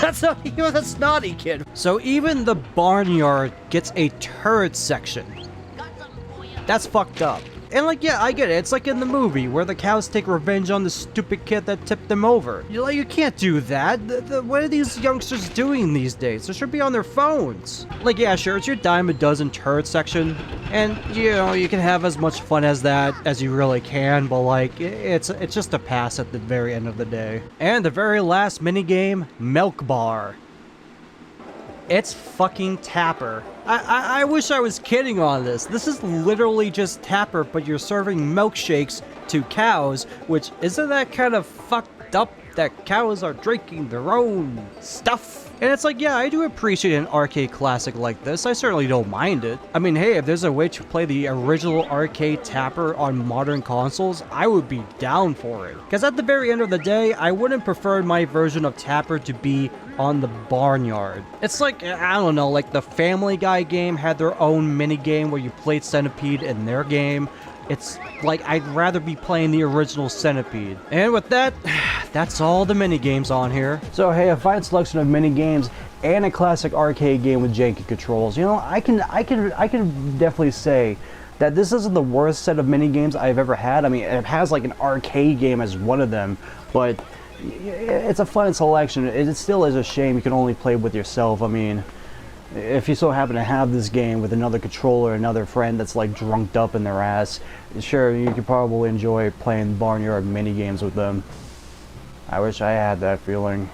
That's not even a snotty kid. So even the barnyard gets a turret section. That's fucked up. And like, yeah, I get it. It's like in the movie where the cows take revenge on the stupid kid that tipped them over. You can't do that. What are these youngsters doing these days? They should be on their phones. Like, yeah, sure, it's your dime a dozen turret section. And, you know, you can have as much fun as that as you really can, but like, it's just a pass at the very end of the day. And the very last minigame, Milk Bar. It's fucking Tapper. I wish I was kidding on this. This is literally just Tapper, but you're serving milkshakes to cows, which isn't that kind of fucked up that cows are drinking their own stuff? And it's like, yeah, I do appreciate an arcade classic like this. I certainly don't mind it. I mean, hey, if there's a way to play the original arcade Tapper on modern consoles, I would be down for it. Because at the very end of the day, I wouldn't prefer my version of Tapper to be on the Barnyard. It's like, I don't know, like the Family Guy game had their own minigame where you played Centipede in their game. It's like, I'd rather be playing the original Centipede. And with that, that's all the minigames on here. So hey, a fine selection of minigames and a classic arcade game with janky controls. You know, I can definitely say that this isn't the worst set of minigames I've ever had. I mean, it has like an arcade game as one of them, but it's a fun selection. It still is a shame you can only play with yourself. I mean, if you so happen to have this game with another controller, another friend that's like drunked up in their ass, sure, you could probably enjoy playing Barnyard minigames with them. I wish I had that feeling.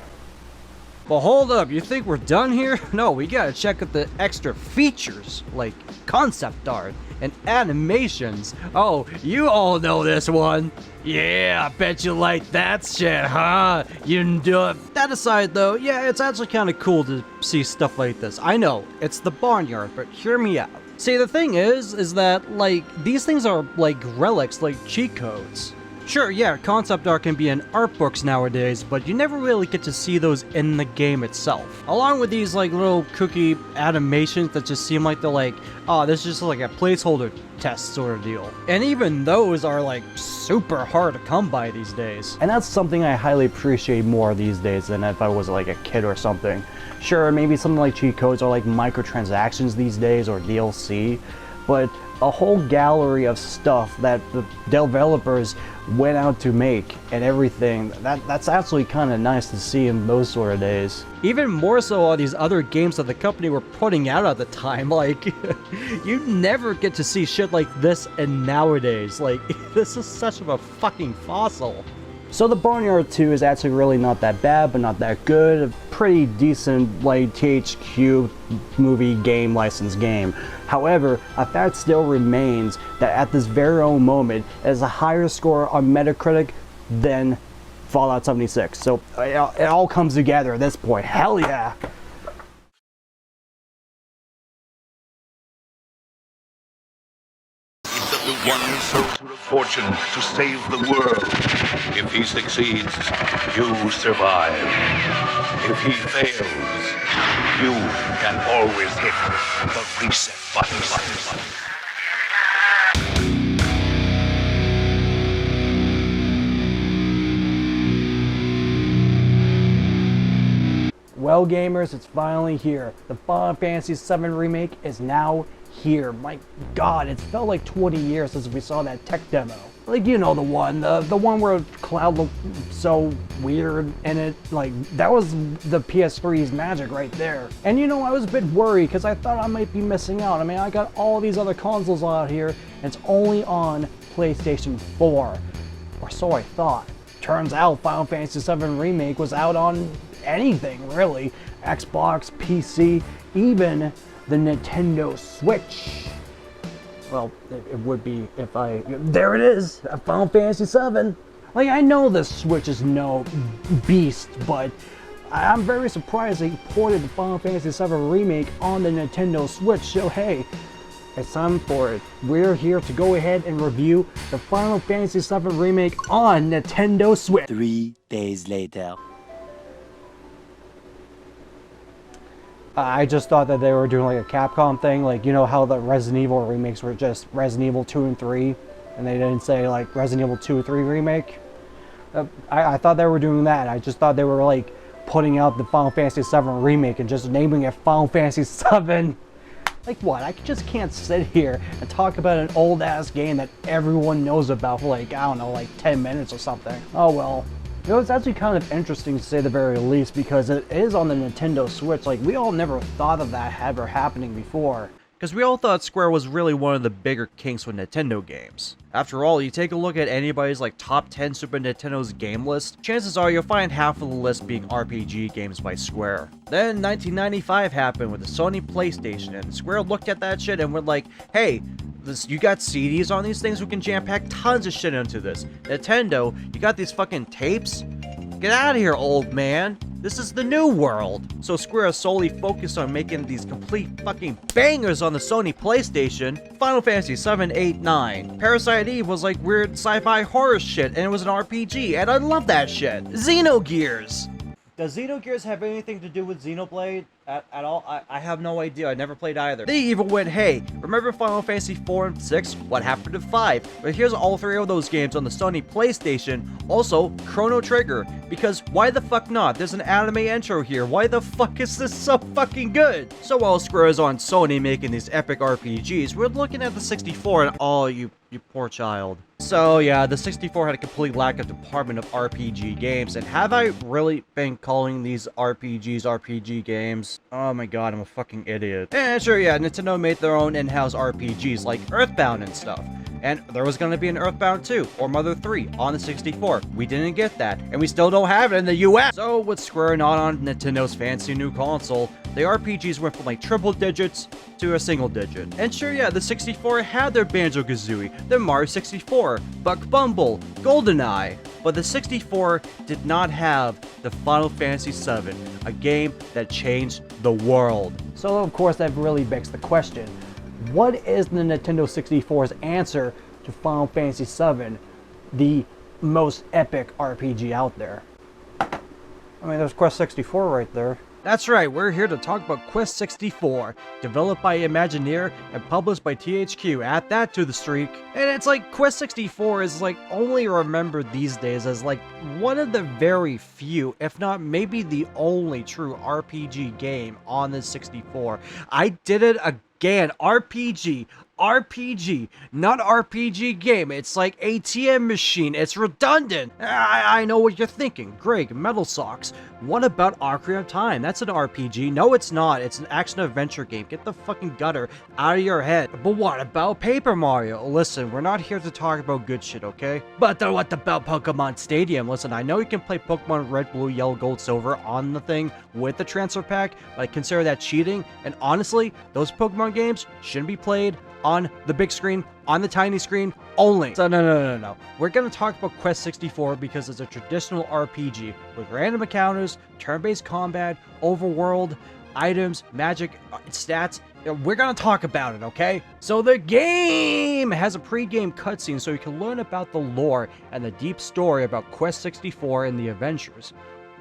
But hold up, you think we're done here? No, we gotta check out the extra features, like concept art and animations. Oh, you all know this one. Yeah, I bet you like that shit, huh? You didn't do it. That aside though, yeah, it's actually kind of cool to see stuff like this. I know, it's the Barnyard, but hear me out. See, the thing is that, like, these things are like relics, like cheat codes. Sure, yeah, concept art can be in art books nowadays, but you never really get to see those in the game itself. Along with these like little cookie animations that just seem like they're like, oh, this is just like a placeholder test sort of deal. And even those are like super hard to come by these days. And that's something I highly appreciate more these days than if I was like a kid or something. Sure, maybe something like cheat codes or like microtransactions these days or DLC, but a whole gallery of stuff that the developers went out to make and everything, that's actually kind of nice to see in those sort of days. Even more so all these other games that the company were putting out at the time, like, you never get to see shit like this in nowadays. Like, this is such of a fucking fossil. So the Barnyard 2 is actually really not that bad, but not that good. A pretty decent, like, THQ movie game license game. However, a fact still remains that at this very own moment, it has a higher score on Metacritic than Fallout 76. So it all comes together at this point. Hell yeah! One soul of fortune to save the world. If he succeeds, you survive. If he fails, you can always hit the reset button. Well, gamers, it's finally here. The Final Fantasy VII Remake is now here. My god, it's felt like 20 years since we saw that tech demo. Like, you know, the one where Cloud looked so weird in it. Like, that was the PS3's magic right there. And you know, I was a bit worried because I thought I might be missing out. I mean, I got all these other consoles out here and it's only on PlayStation 4. Or so I thought. Turns out Final Fantasy VII Remake was out on anything, really. Xbox, PC, even the Nintendo Switch. Well, it would be if I... There it is! Final Fantasy VII! Like, I know the Switch is no beast, but I'm very surprised they ported the Final Fantasy VII Remake on the Nintendo Switch, so hey, it's time for it. We're here to go ahead and review the Final Fantasy VII Remake on Nintendo Switch. 3 days later. I just thought that they were doing like a Capcom thing, like, you know how the Resident Evil remakes were just Resident Evil 2 and 3, and they didn't say like Resident Evil 2 or 3 remake? I thought they were doing that. I just thought they were like putting out the Final Fantasy VII Remake and just naming it Final Fantasy VII. Like what? I just can't sit here and talk about an old ass game that everyone knows about for like, I don't know, like 10 minutes or something. Oh well. You know, it's actually kind of interesting to say the very least because it is on the Nintendo Switch. Like, we all never thought of that ever happening before. because we all thought Square was really one of the bigger kinks with Nintendo games. After all, you take a look at anybody's like top 10 Super Nintendo's game list, chances are you'll find half of the list being RPG games by Square. Then 1995 happened with the Sony PlayStation, and Square looked at that shit and went like, hey, you got CDs on these things, we can jam-pack tons of shit into this. Nintendo, you got these fucking tapes? Get out of here, old man. This is the new world. So Square solely focused on making these complete fucking bangers on the Sony PlayStation. Final Fantasy 7, 8, 9. Parasite Eve was like weird sci-fi horror shit, and it was an RPG, and I love that shit. Xenogears. Does Xenogears have anything to do with Xenoblade at all? I have no idea. I never played either. They even went, hey, remember Final Fantasy 4 and 6? What happened to 5? But here's all 3 of those games on the Sony PlayStation. Also, Chrono Trigger. Because why the fuck not? There's an anime intro here. Why the fuck is this so fucking good? So while Square is on Sony making these epic RPGs, we're looking at the 64 and oh, you poor child. So yeah, the 64 had a complete lack of department of RPG games, and have I really been calling these RPGs RPG games? Oh my god, I'm a fucking idiot. And sure, yeah, Nintendo made their own in-house RPGs like Earthbound and stuff. And there was going to be an Earthbound 2 or Mother 3 on the 64. We didn't get that, and we still don't have it in the US. So with Square not on Nintendo's fancy new console, the RPGs went from like triple digits to a single digit. And sure, yeah, the 64 had their Banjo-Kazooie, their Mario 64, Buck Bumble, GoldenEye, but the 64 did not have the Final Fantasy VII, a game that changed the world. So of course that really begs the question, what is the Nintendo 64's answer to Final Fantasy VII, the most epic RPG out there? I mean, there's Quest 64 right there. That's right, we're here to talk about Quest 64, developed by Imagineer and published by THQ. Add that to the streak. And it's like, Quest 64 is like only remembered these days as like one of the very few, if not maybe the only true RPG game on the 64. I did it again, RPG, not RPG game. It's like ATM machine. It's redundant. I know what you're thinking. Greg, Metal Socks. What about Ocarina of Time? That's an RPG. No, it's not. It's an action-adventure game. Get the fucking gutter out of your head. But what about Paper Mario? Listen, we're not here to talk about good shit, okay? But what about Pokemon Stadium? Listen, I know you can play Pokemon Red, Blue, Yellow, Gold, Silver on the thing with the transfer pack, but I consider that cheating. And honestly, those Pokemon games shouldn't be played on the big screen, on the tiny screen only. So no. We're gonna talk about Quest 64 because it's a traditional RPG with random encounters, turn-based combat, overworld, items, magic, stats. We're gonna talk about it, okay? So the game has a pre-game cutscene so you can learn about the lore and the deep story about Quest 64 and the adventures.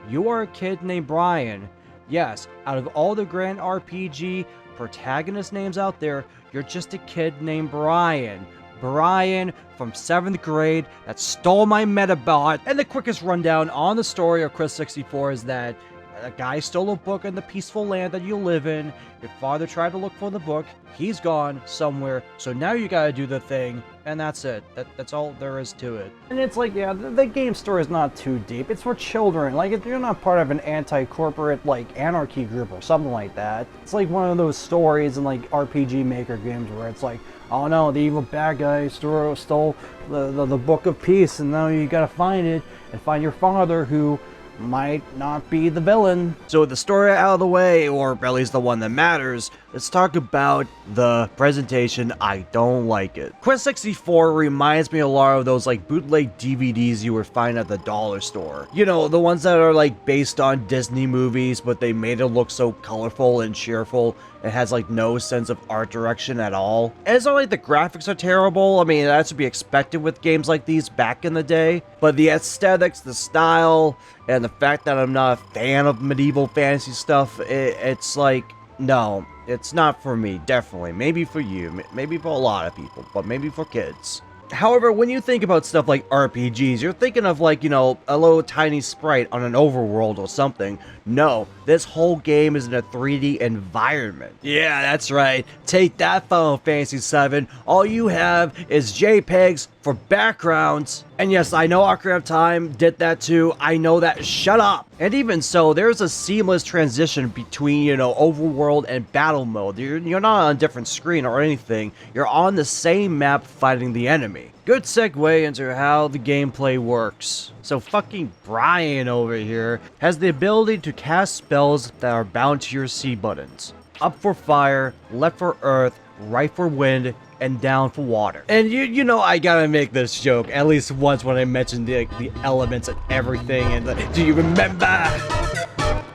You are a kid named Brian. Yes, out of all the grand RPG protagonist names out there, you're just a kid named Brian. Brian from 7th grade that stole my Metabot. And the quickest rundown on the story of Quest 64 is that a guy stole a book in the peaceful land that you live in. Your father tried to look for the book. He's gone somewhere. So now you gotta do the thing. And that's it. That's all there is to it. And it's like, yeah, the game story is not too deep. It's for children. Like, if you're not part of an anti-corporate, like, anarchy group or something like that. It's like one of those stories in, like, RPG Maker games where it's like, oh no, the evil bad guy stole the Book of Peace, and now you gotta find it and find your father who might not be the villain. So with the story out of the way, or at least the one that matters, let's talk about the presentation. I don't like it. Quest 64 reminds me a lot of those like bootleg DVDs you would find at the dollar store. You know, the ones that are like based on Disney movies, but they made it look so colorful and cheerful. It has like no sense of art direction at all. And it's not like the graphics are terrible. I mean, that's to be expected with games like these back in the day. But the aesthetics, the style, and the fact that I'm not a fan of medieval fantasy stuff, it's like, no, it's not for me, definitely. Maybe for you, maybe for a lot of people, but maybe for kids. However, when you think about stuff like RPGs, you're thinking of like, you know, a little tiny sprite on an overworld or something. No, this whole game is in a 3D environment. Yeah, that's right. Take that, Final Fantasy VII. All you have is JPEGs for backgrounds And yes, I know Ocarina of Time did that too. I know that. Shut up. And even so, there's a seamless transition between, you know, overworld and battle mode. You're not on a different screen or anything. You're on the same map fighting the enemy. Good segue into how the gameplay works. So fucking Brian over here has the ability to cast spells that are bound to your C buttons. Up for fire, left for earth, right for wind, and down for water. And you know I gotta make this joke at least once when I mentioned the elements and everything. And do you remember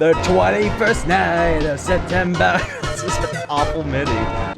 the 21st night of September? This is an awful MIDI.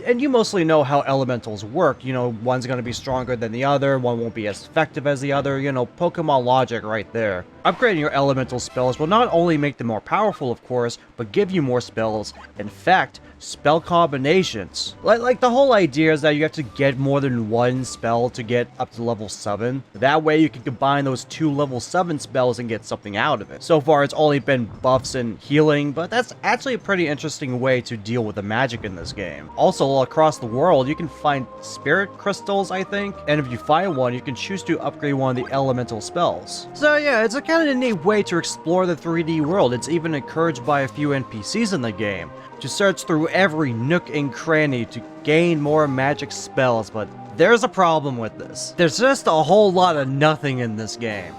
And you mostly know how elementals work. You know, one's gonna be stronger than the other, one won't be as effective as the other. You know, Pokemon logic right there. Upgrading your elemental spells will not only make them more powerful, of course, but give you more spells. In fact, spell combinations. Like the whole idea is that you have to get more than one spell to get up to level 7. That way you can combine those 2 level 7 spells and get something out of it. So far it's only been buffs and healing, but that's actually a pretty interesting way to deal with the magic in this game. Also, across the world you can find spirit crystals, I think, and if you find one you can choose to upgrade one of the elemental spells. So yeah, it's a kind of neat way to explore the 3D world. It's even encouraged by a few NPCs in the game to search through every nook and cranny to gain more magic spells, but there's a problem with this. There's just a whole lot of nothing in this game.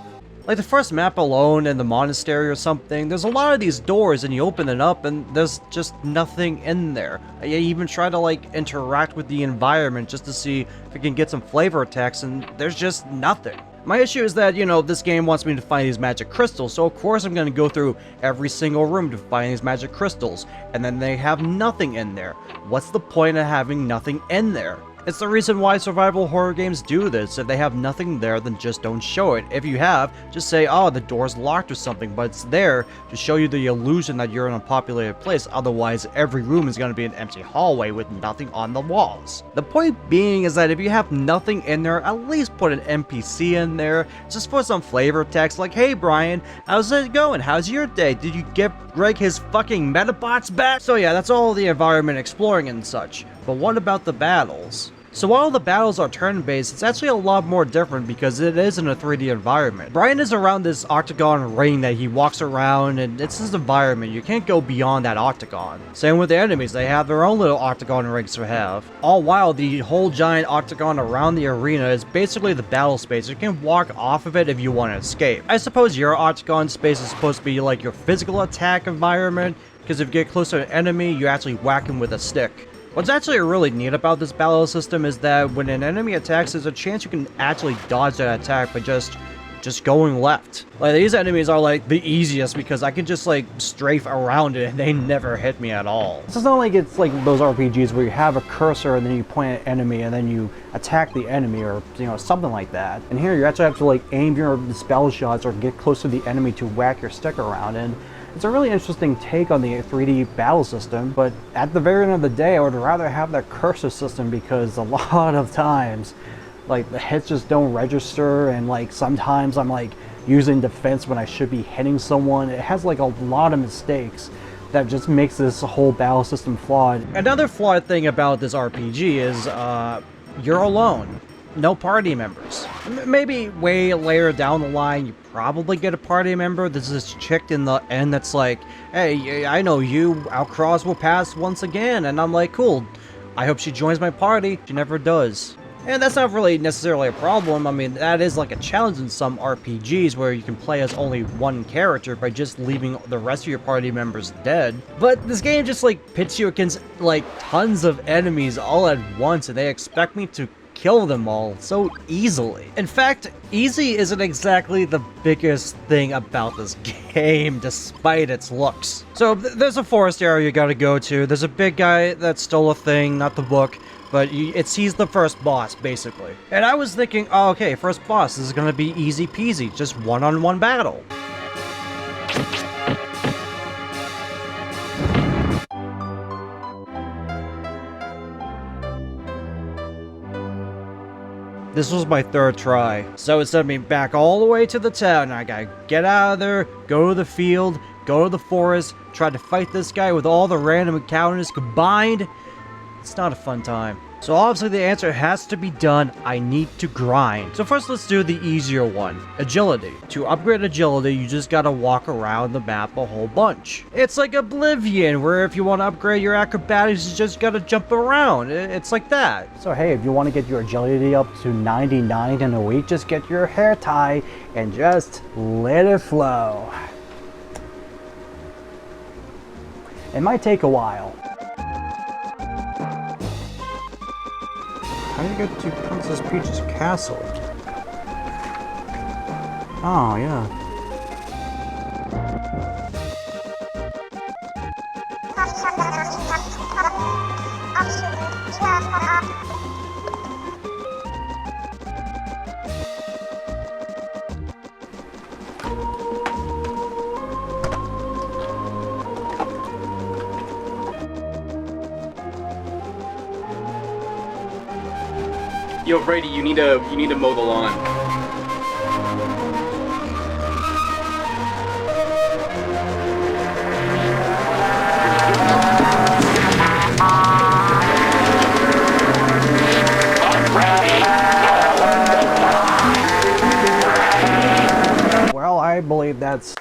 Like the first map alone in the monastery or something, there's a lot of these doors and you open it up and there's just nothing in there. I even try to like interact with the environment just to see if I can get some flavor attacks and there's just nothing. My issue is that, you know, this game wants me to find these magic crystals, so of course I'm going to go through every single room to find these magic crystals, and then they have nothing in there. What's the point of having nothing in there? It's the reason why survival horror games do this. If they have nothing there, then just don't show it. If you have, just say, oh, the door's locked or something, but it's there to show you the illusion that you're in a populated place. Otherwise, every room is going to be an empty hallway with nothing on the walls. The point being is that if you have nothing in there, at least put an NPC in there, just for some flavor text like, hey Brian, how's it going? How's your day? Did you get Greg his fucking Metabots back? So yeah, that's all the environment exploring and such. But what about the battles? So while the battles are turn-based, it's actually a lot more different because it is in a 3D environment. Brian is around this octagon ring that he walks around, and it's his environment. You can't go beyond that octagon. Same with the enemies, they have their own little octagon rings to have. All while the whole giant octagon around the arena is basically the battle space. You can walk off of it if you want to escape. I suppose your octagon space is supposed to be like your physical attack environment, because if you get close to an enemy, you actually whack him with a stick. What's actually really neat about this battle system is that when an enemy attacks, there's a chance you can actually dodge that attack by just going left. Like, these enemies are like the easiest because I can just like strafe around it and they never hit me at all. It's not like it's like those RPGs where you have a cursor and then you point at an enemy and then you attack the enemy or, you know, something like that. And here you actually have to like aim your spell shots or get close to the enemy to whack your stick around. And it's a really interesting take on the 3D battle system, but at the very end of the day, I would rather have that cursor system because a lot of times, like, the hits just don't register, and like sometimes I'm like using defense when I should be hitting someone. It has like a lot of mistakes that just makes this whole battle system flawed. Another flawed thing about this RPG is you're alone. No party members. Maybe way later down the line, you probably get a party member. There's this chick in the end that's like, hey, I know you, our cross will pass once again. And I'm like, cool, I hope she joins my party. She never does. And that's not really necessarily a problem. I mean, that is like a challenge in some RPGs where you can play as only one character by just leaving the rest of your party members dead. But this game just like pits you against like tons of enemies all at once, and they expect me to kill them all so easily. In fact, easy isn't exactly the biggest thing about this game, despite its looks. So there's a forest area you gotta go to. There's a big guy that stole a thing, not the book, but he's the first boss, basically. And I was thinking, oh, okay, first boss, this is gonna be easy peasy, just one-on-one battle. This was my third try, so it sent me back all the way to the town. I gotta get out of there, go to the field, go to the forest, try to fight this guy with all the random encounters combined. It's not a fun time. So obviously the answer has to be done, I need to grind. So first let's do the easier one, agility. To upgrade agility, you just gotta walk around the map a whole bunch. It's like Oblivion, where if you want to upgrade your acrobatics, you just gotta jump around. It's like that. So hey, if you want to get your agility up to 99 in a week, just get your hair tie and just let it flow. It might take a while. How do you get to Princess Peach's castle? Oh, yeah. Yo, Freddy, you need to mow the lawn. Well, I believe that's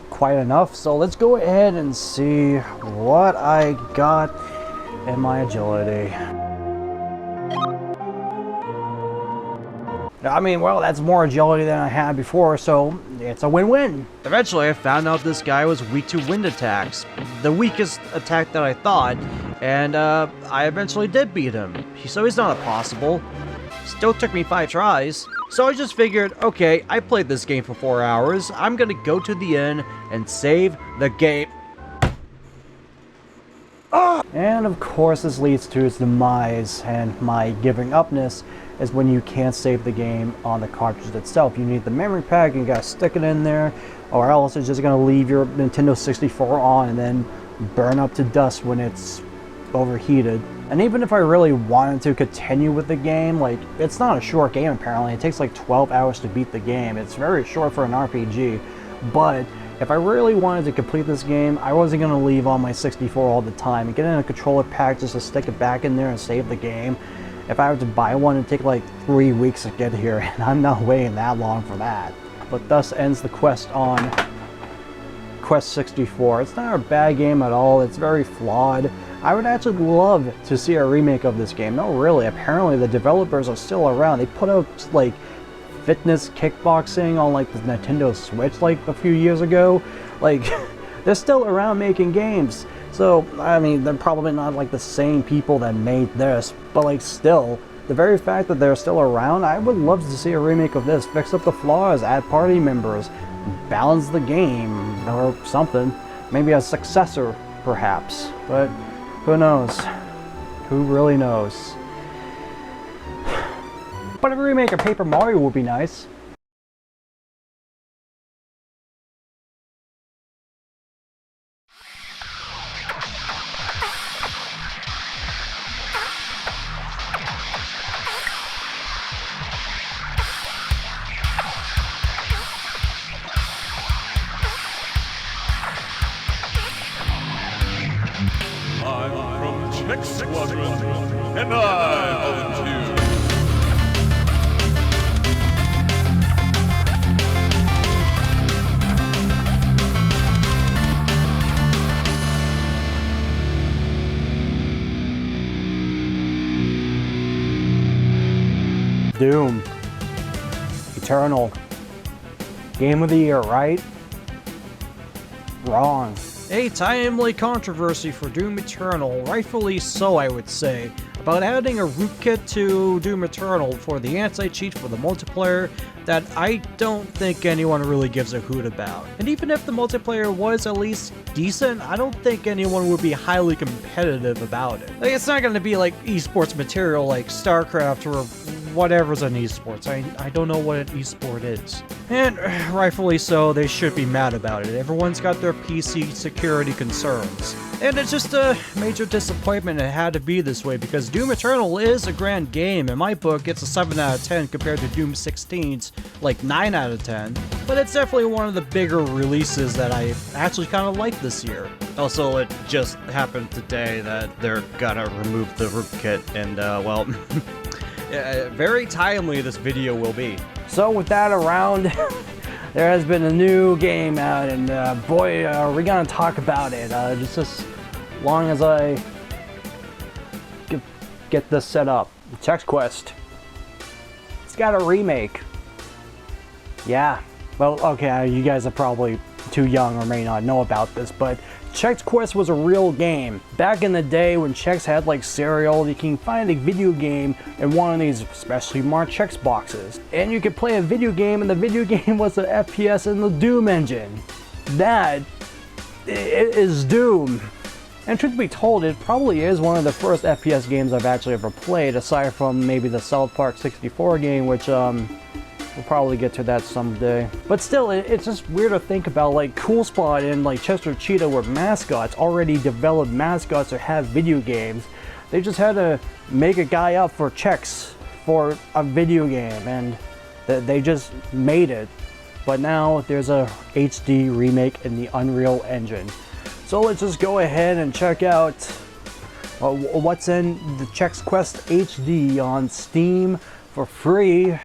quite enough, so let's go ahead and see what I got in my agility. I mean, well, that's more agility than I had before, so it's a win-win. Eventually, I found out this guy was weak to wind attacks. The weakest attack that I thought, and I eventually did beat him. So he's not impossible. Still took me 5 tries. So I just figured, okay, I played this game for 4 hours. I'm gonna go to the inn and save the game. And of course this leads to its demise, and my giving upness is when you can't save the game on the cartridge itself. You need the memory pack, you gotta stick it in there, or else it's just gonna leave your Nintendo 64 on and then burn up to dust when it's overheated. And even if I really wanted to continue with the game, like, it's not a short game apparently. It takes like 12 hours to beat the game. It's very short for an RPG, but if I really wanted to complete this game, I wasn't going to leave on my 64 all the time and get in a controller pack just to stick it back in there and save the game. If I were to buy one, it'd take like 3 weeks to get here, and I'm not waiting that long for that. But thus ends the quest on Quest 64. It's not a bad game at all, it's very flawed. I would actually love to see a remake of this game. No, really, apparently the developers are still around. They put out like fitness kickboxing on like the Nintendo Switch like a few years ago. Like, they're still around making games. So, I mean, they're probably not like the same people that made this, but like still, the very fact that they're still around, I would love to see a remake of this. Fix up the flaws, add party members, balance the game, or something. Maybe a successor, perhaps. But who knows? Who really knows? But a remake of Paper Mario would be nice. And I volunteer. Doom. Eternal. Game of the year, right? Wrong. A timely controversy for Doom Eternal, rightfully so I would say, about adding a rootkit to Doom Eternal for the anti-cheat for the multiplayer that I don't think anyone really gives a hoot about. And even if the multiplayer was at least decent, I don't think anyone would be highly competitive about it. Like, it's not going to be like esports material like StarCraft or whatever's an esports. I don't know what an esport is. And rightfully so, they should be mad about it. Everyone's got their PC security concerns. And it's just a major disappointment it had to be this way, because Doom Eternal is a grand game. In my book, it's a 7 out of 10 compared to Doom 16's like 9 out of 10. But it's definitely one of the bigger releases that I actually kind of like this year. Also, it just happened today that they're gonna remove the rootkit, and well, very timely this video will be. So with that around, there has been a new game out, and boy, are we gonna talk about it. Just as long as I get this set up. Chex Quest. It's got a remake. Yeah. Well, okay, you guys are probably too young or may not know about this, but Chex Quest was a real game. Back in the day when Chex had like cereal, you can find a video game in one of these specially marked Chex boxes. And you could play a video game, and the video game was an FPS in the Doom engine. That is Doom. And truth be told, it probably is one of the first FPS games I've actually ever played, aside from maybe the South Park 64 game, which we'll probably get to that someday. But still, it's just weird to think about, like, Cool Spot and like Chester Cheetah were mascots, already developed mascots that have video games. They just had to make a guy up for Chex for a video game, and they just made it. But now there's a HD remake in the Unreal Engine. So let's just go ahead and check out what's in the Chex Quest HD on Steam for free.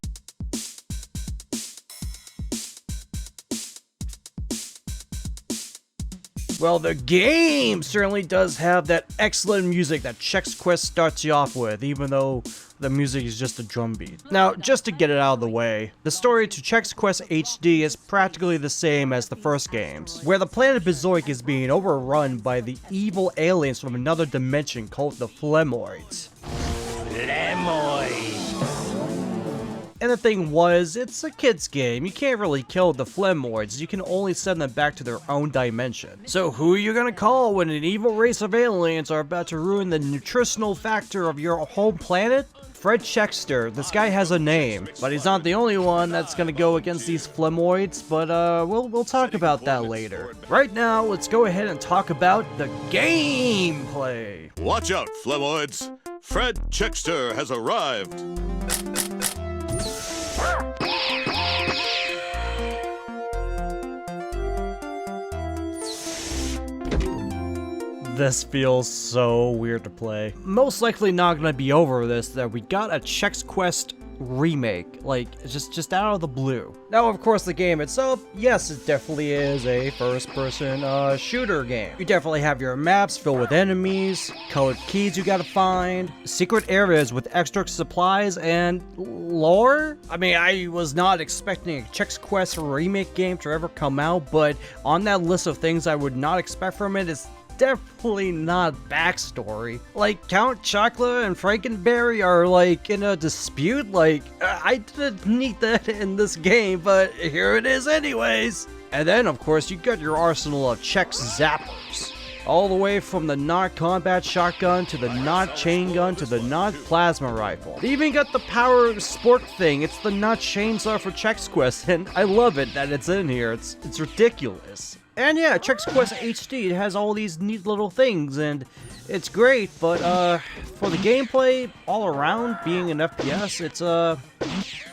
Well, the game certainly does have that excellent music that Chex Quest starts you off with, even though the music is just a drum beat. Now, just to get it out of the way, the story to Chex Quest HD is practically the same as the first games, where the planet Bezoik is being overrun by the evil aliens from another dimension called the Flemoids. And the thing was, it's a kid's game. You can't really kill the Flemoids, you can only send them back to their own dimension. So who are you gonna call when an evil race of aliens are about to ruin the nutritional factor of your home planet? Fred Chexter. This guy has a name, but he's not the only one that's gonna go against these Flemoids, but we'll talk about that later. Right now, let's go ahead and talk about the gameplay. Watch out, Flemoids! Fred Chexter has arrived! This feels so weird to play. Most likely not gonna be over this, that we got a Chex Quest remake, like just out of the blue. Now, of course, the game itself, yes, it definitely is a first-person shooter game. You definitely have your maps filled with enemies, colored keys you gotta find, secret areas with extra supplies, and lore? I mean, I was not expecting a Chex Quest remake game to ever come out, but on that list of things I would not expect from it is definitely not backstory. Like, Count Chocula and Frankenberry are like in a dispute. Like, I didn't need that in this game, but here it is anyways. And then, of course, you got your arsenal of Chex Zappers. All the way from the not combat shotgun to the not chain gun to the not plasma rifle. They even got the power sport thing. It's the not chainsaw for Chex Quest, and I love it that it's in here. It's ridiculous. And yeah, Chex Quest HD, it has all these neat little things, and it's great, but for the gameplay, all around, being an FPS,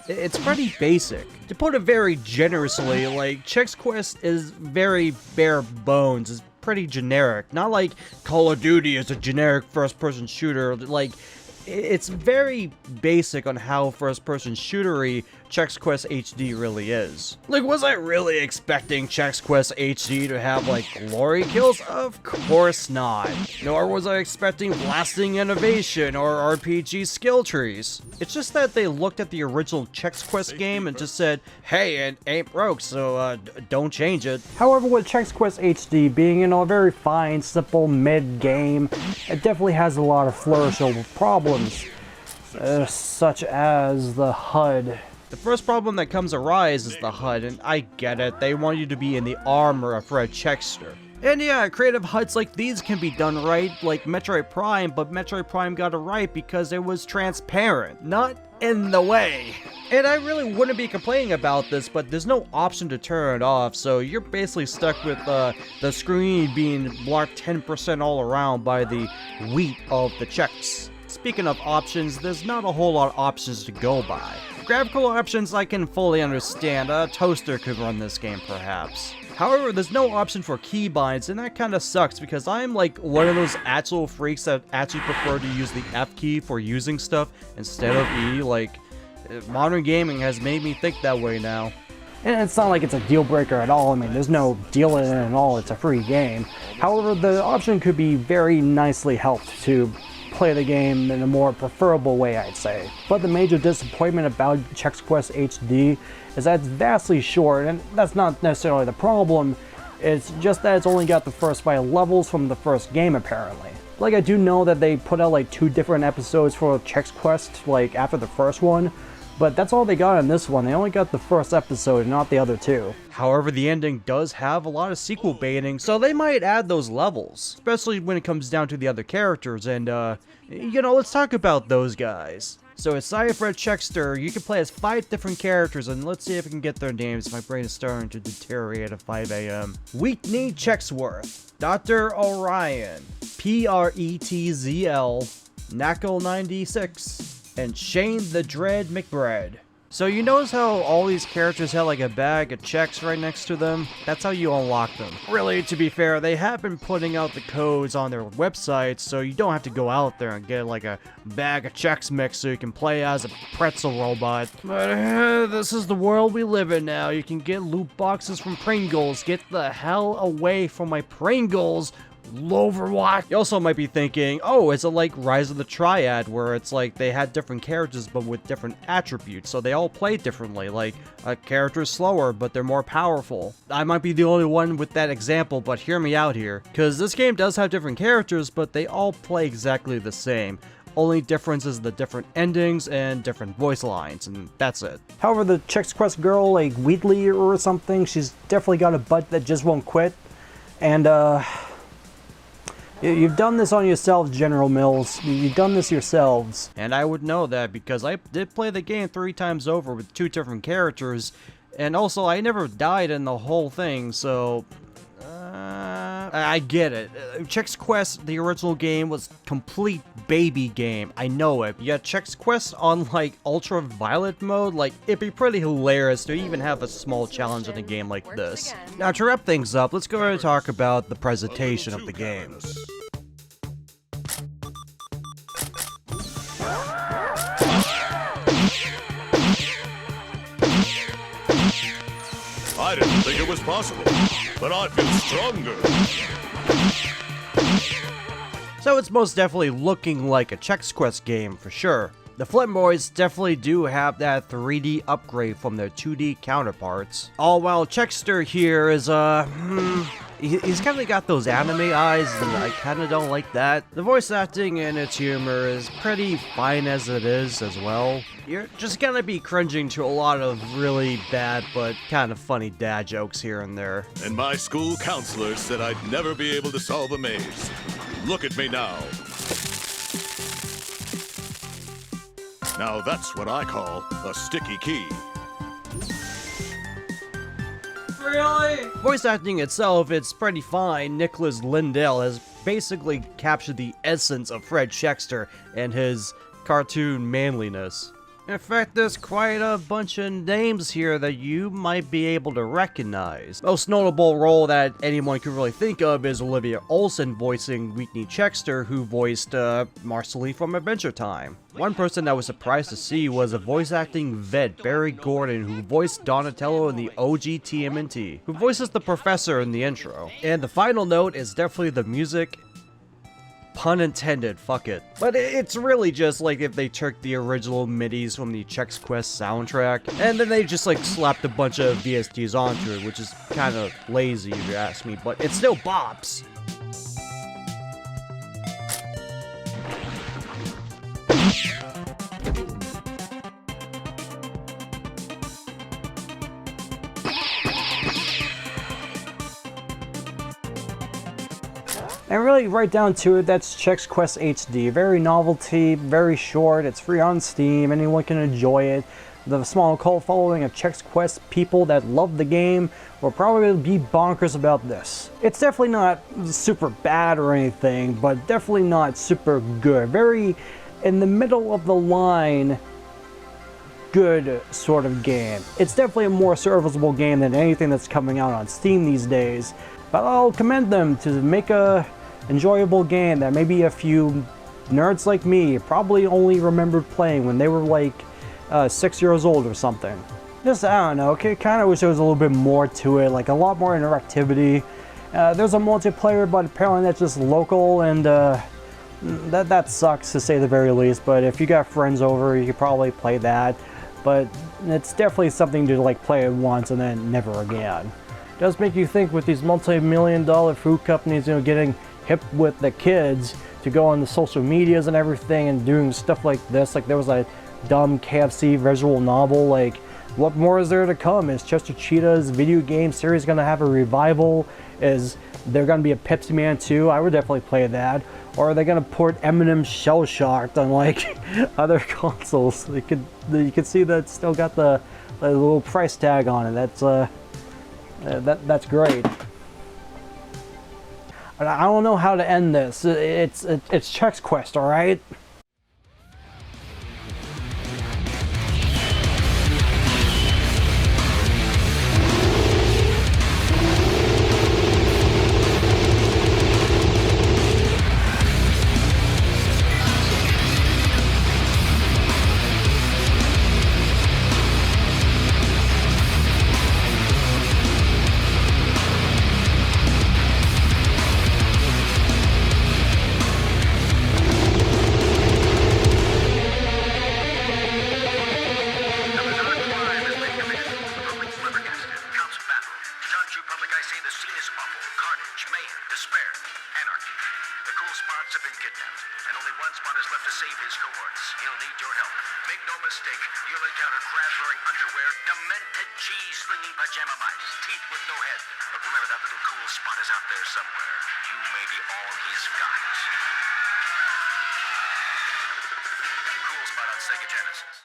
it's pretty basic. To put it very generously, like, Chex Quest is very bare bones, it's pretty generic. Not like Call of Duty is a generic first-person shooter, like, it's very basic on how first-person shootery Chex Quest HD really is. Like, was I really expecting Chex Quest HD to have, like, glory kills? Of course not. Nor was I expecting blasting innovation or RPG skill trees. It's just that they looked at the original Chex Quest game and just said, hey, it ain't broke, so don't change it. However, with Chex Quest HD being, you know, a very fine, simple mid-game, it definitely has a lot of flourishable problems, such as the HUD. The first problem that comes arise is the HUD, and I get it, they want you to be in the armor of Fred Chexter. And yeah, creative HUDs like these can be done right, like Metroid Prime, but Metroid Prime got it right because it was transparent, not in the way. And I really wouldn't be complaining about this, but there's no option to turn it off, so you're basically stuck with the screen being blocked 10% all around by the weight of the checks. Speaking of options, there's not a whole lot of options to go by. Graphical options I can fully understand, a toaster could run this game perhaps. However, there's no option for keybinds, and that kinda sucks because I'm like one of those actual freaks that actually prefer to use the F key for using stuff instead of E. Like, modern gaming has made me think that way now. And it's not like it's a deal breaker at all. I mean, there's no deal in it at all. It's a free game. However, the option could be very nicely helped to play the game in a more preferable way, I'd say. But the major disappointment about Chex Quest HD is that it's vastly short, and that's not necessarily the problem. It's just that it's only got the first 5 levels from the first game, apparently. Like, I do know that they put out like 2 different episodes for Chex Quest, like after the first one, but that's all they got in this one. They only got the first episode, not the other 2. However, the ending does have a lot of sequel baiting, so they might add those levels, especially when it comes down to the other characters, and you know, let's talk about those guys. So aside Fred Chexter, you can play as 5 different characters, and let's see if I can get their names. My brain is starting to deteriorate at 5 a.m. Whitney Chexworth, Dr. Orion, Pretzl, Knuckle96, and Shane the Dread McBread. So you notice how all these characters have like a bag of checks right next to them? That's how you unlock them. Really, to be fair, they have been putting out the codes on their website, so you don't have to go out there and get like a bag of checks mix so you can play as a pretzel robot. But this is the world we live in now. You can get loot boxes from Pringles. Get the hell away from my Pringles, Overwatch. You also might be thinking, oh, is it like Rise of the Triad, where it's like they had different characters but with different attributes, so they all play differently. Like, a character is slower, but they're more powerful. I might be the only one with that example, but hear me out here. Because this game does have different characters, but they all play exactly the same. Only difference is the different endings and different voice lines, and that's it. However, the Chex Quest girl, like Wheatley or something, she's definitely got a butt that just won't quit. And, you've done this on yourselves, General Mills. You've done this yourselves. And I would know that because I did play the game 3 times over with 2 different characters. And also, I never died in the whole thing, so... I get it. Chex Quest, the original game, was complete baby game. I know it. Yet Chex Quest on, like, ultraviolet mode, like, it'd be pretty hilarious to even have a small challenge in a game like this. Now, to wrap things up, let's go ahead and talk about the presentation of the game. I didn't think it was possible, but I feel stronger. So it's most definitely looking like a Chex Quest game for sure. The Flint Boys definitely do have that 3D upgrade from their 2D counterparts. All while Chexter here is, he's kind of got those anime eyes, and I kind of don't like that. The voice acting and its humor is pretty fine as it is as well. You're just gonna be cringing to a lot of really bad but kind of funny dad jokes here and there. And my school counselor said I'd never be able to solve a maze. Look at me now. Now that's what I call a sticky key. Really? Voice acting itself, it's pretty fine. Nicholas Lindell has basically captured the essence of Fred Chexter and his cartoon manliness. In fact, there's quite a bunch of names here that you might be able to recognize. Most notable role that anyone could really think of is Olivia Olson voicing Whitney Chexter, who voiced Marceline from Adventure Time. One person I was surprised to see was a voice acting vet, Barry Gordon, who voiced Donatello in the OG TMNT, who voices the professor in the intro. And the final note is definitely the music. Pun intended, fuck it. But it's really just like if they took the original MIDIs from the Chex Quest soundtrack, and then they just like slapped a bunch of VSTs onto it, which is kind of lazy if you ask me, but it still bops. And really, right down to it, that's Chex Quest HD. Very novelty, very short, it's free on Steam, anyone can enjoy it. The small cult following of Chex Quest people that love the game will probably be bonkers about this. It's definitely not super bad or anything, but definitely not super good. Very in the middle of the line, good sort of game. It's definitely a more serviceable game than anything that's coming out on Steam these days, but I'll commend them to make a enjoyable game that maybe a few nerds like me probably only remembered playing when they were like 6 years old or something. Just, I don't know, okay, kind of wish there was a little bit more to it, like a lot more interactivity. There's a multiplayer, but apparently that's just local, and that sucks to say the very least, but if you got friends over, you could probably play that, but it's definitely something to like play it once and then never again. It does make you think with these multi-million-dollar food companies, you know, getting hip with the kids to go on the social medias and everything and doing stuff like this. Like there was a dumb KFC visual novel. Like, what more is there to come? Is Chester Cheetah's video game series going to have a revival? Is there going to be a Pepsi Man 2? I would definitely play that. Or are they going to port Eminem's Shell Shocked on like other consoles? You could see that it's still got the little price tag on it. That's great. I don't know how to end this. It's Chex Quest, all right? pajama mice, teeth with no head. But remember, that little cool spot is out there somewhere. You may be all he's got. Cool spot on Sega Genesis.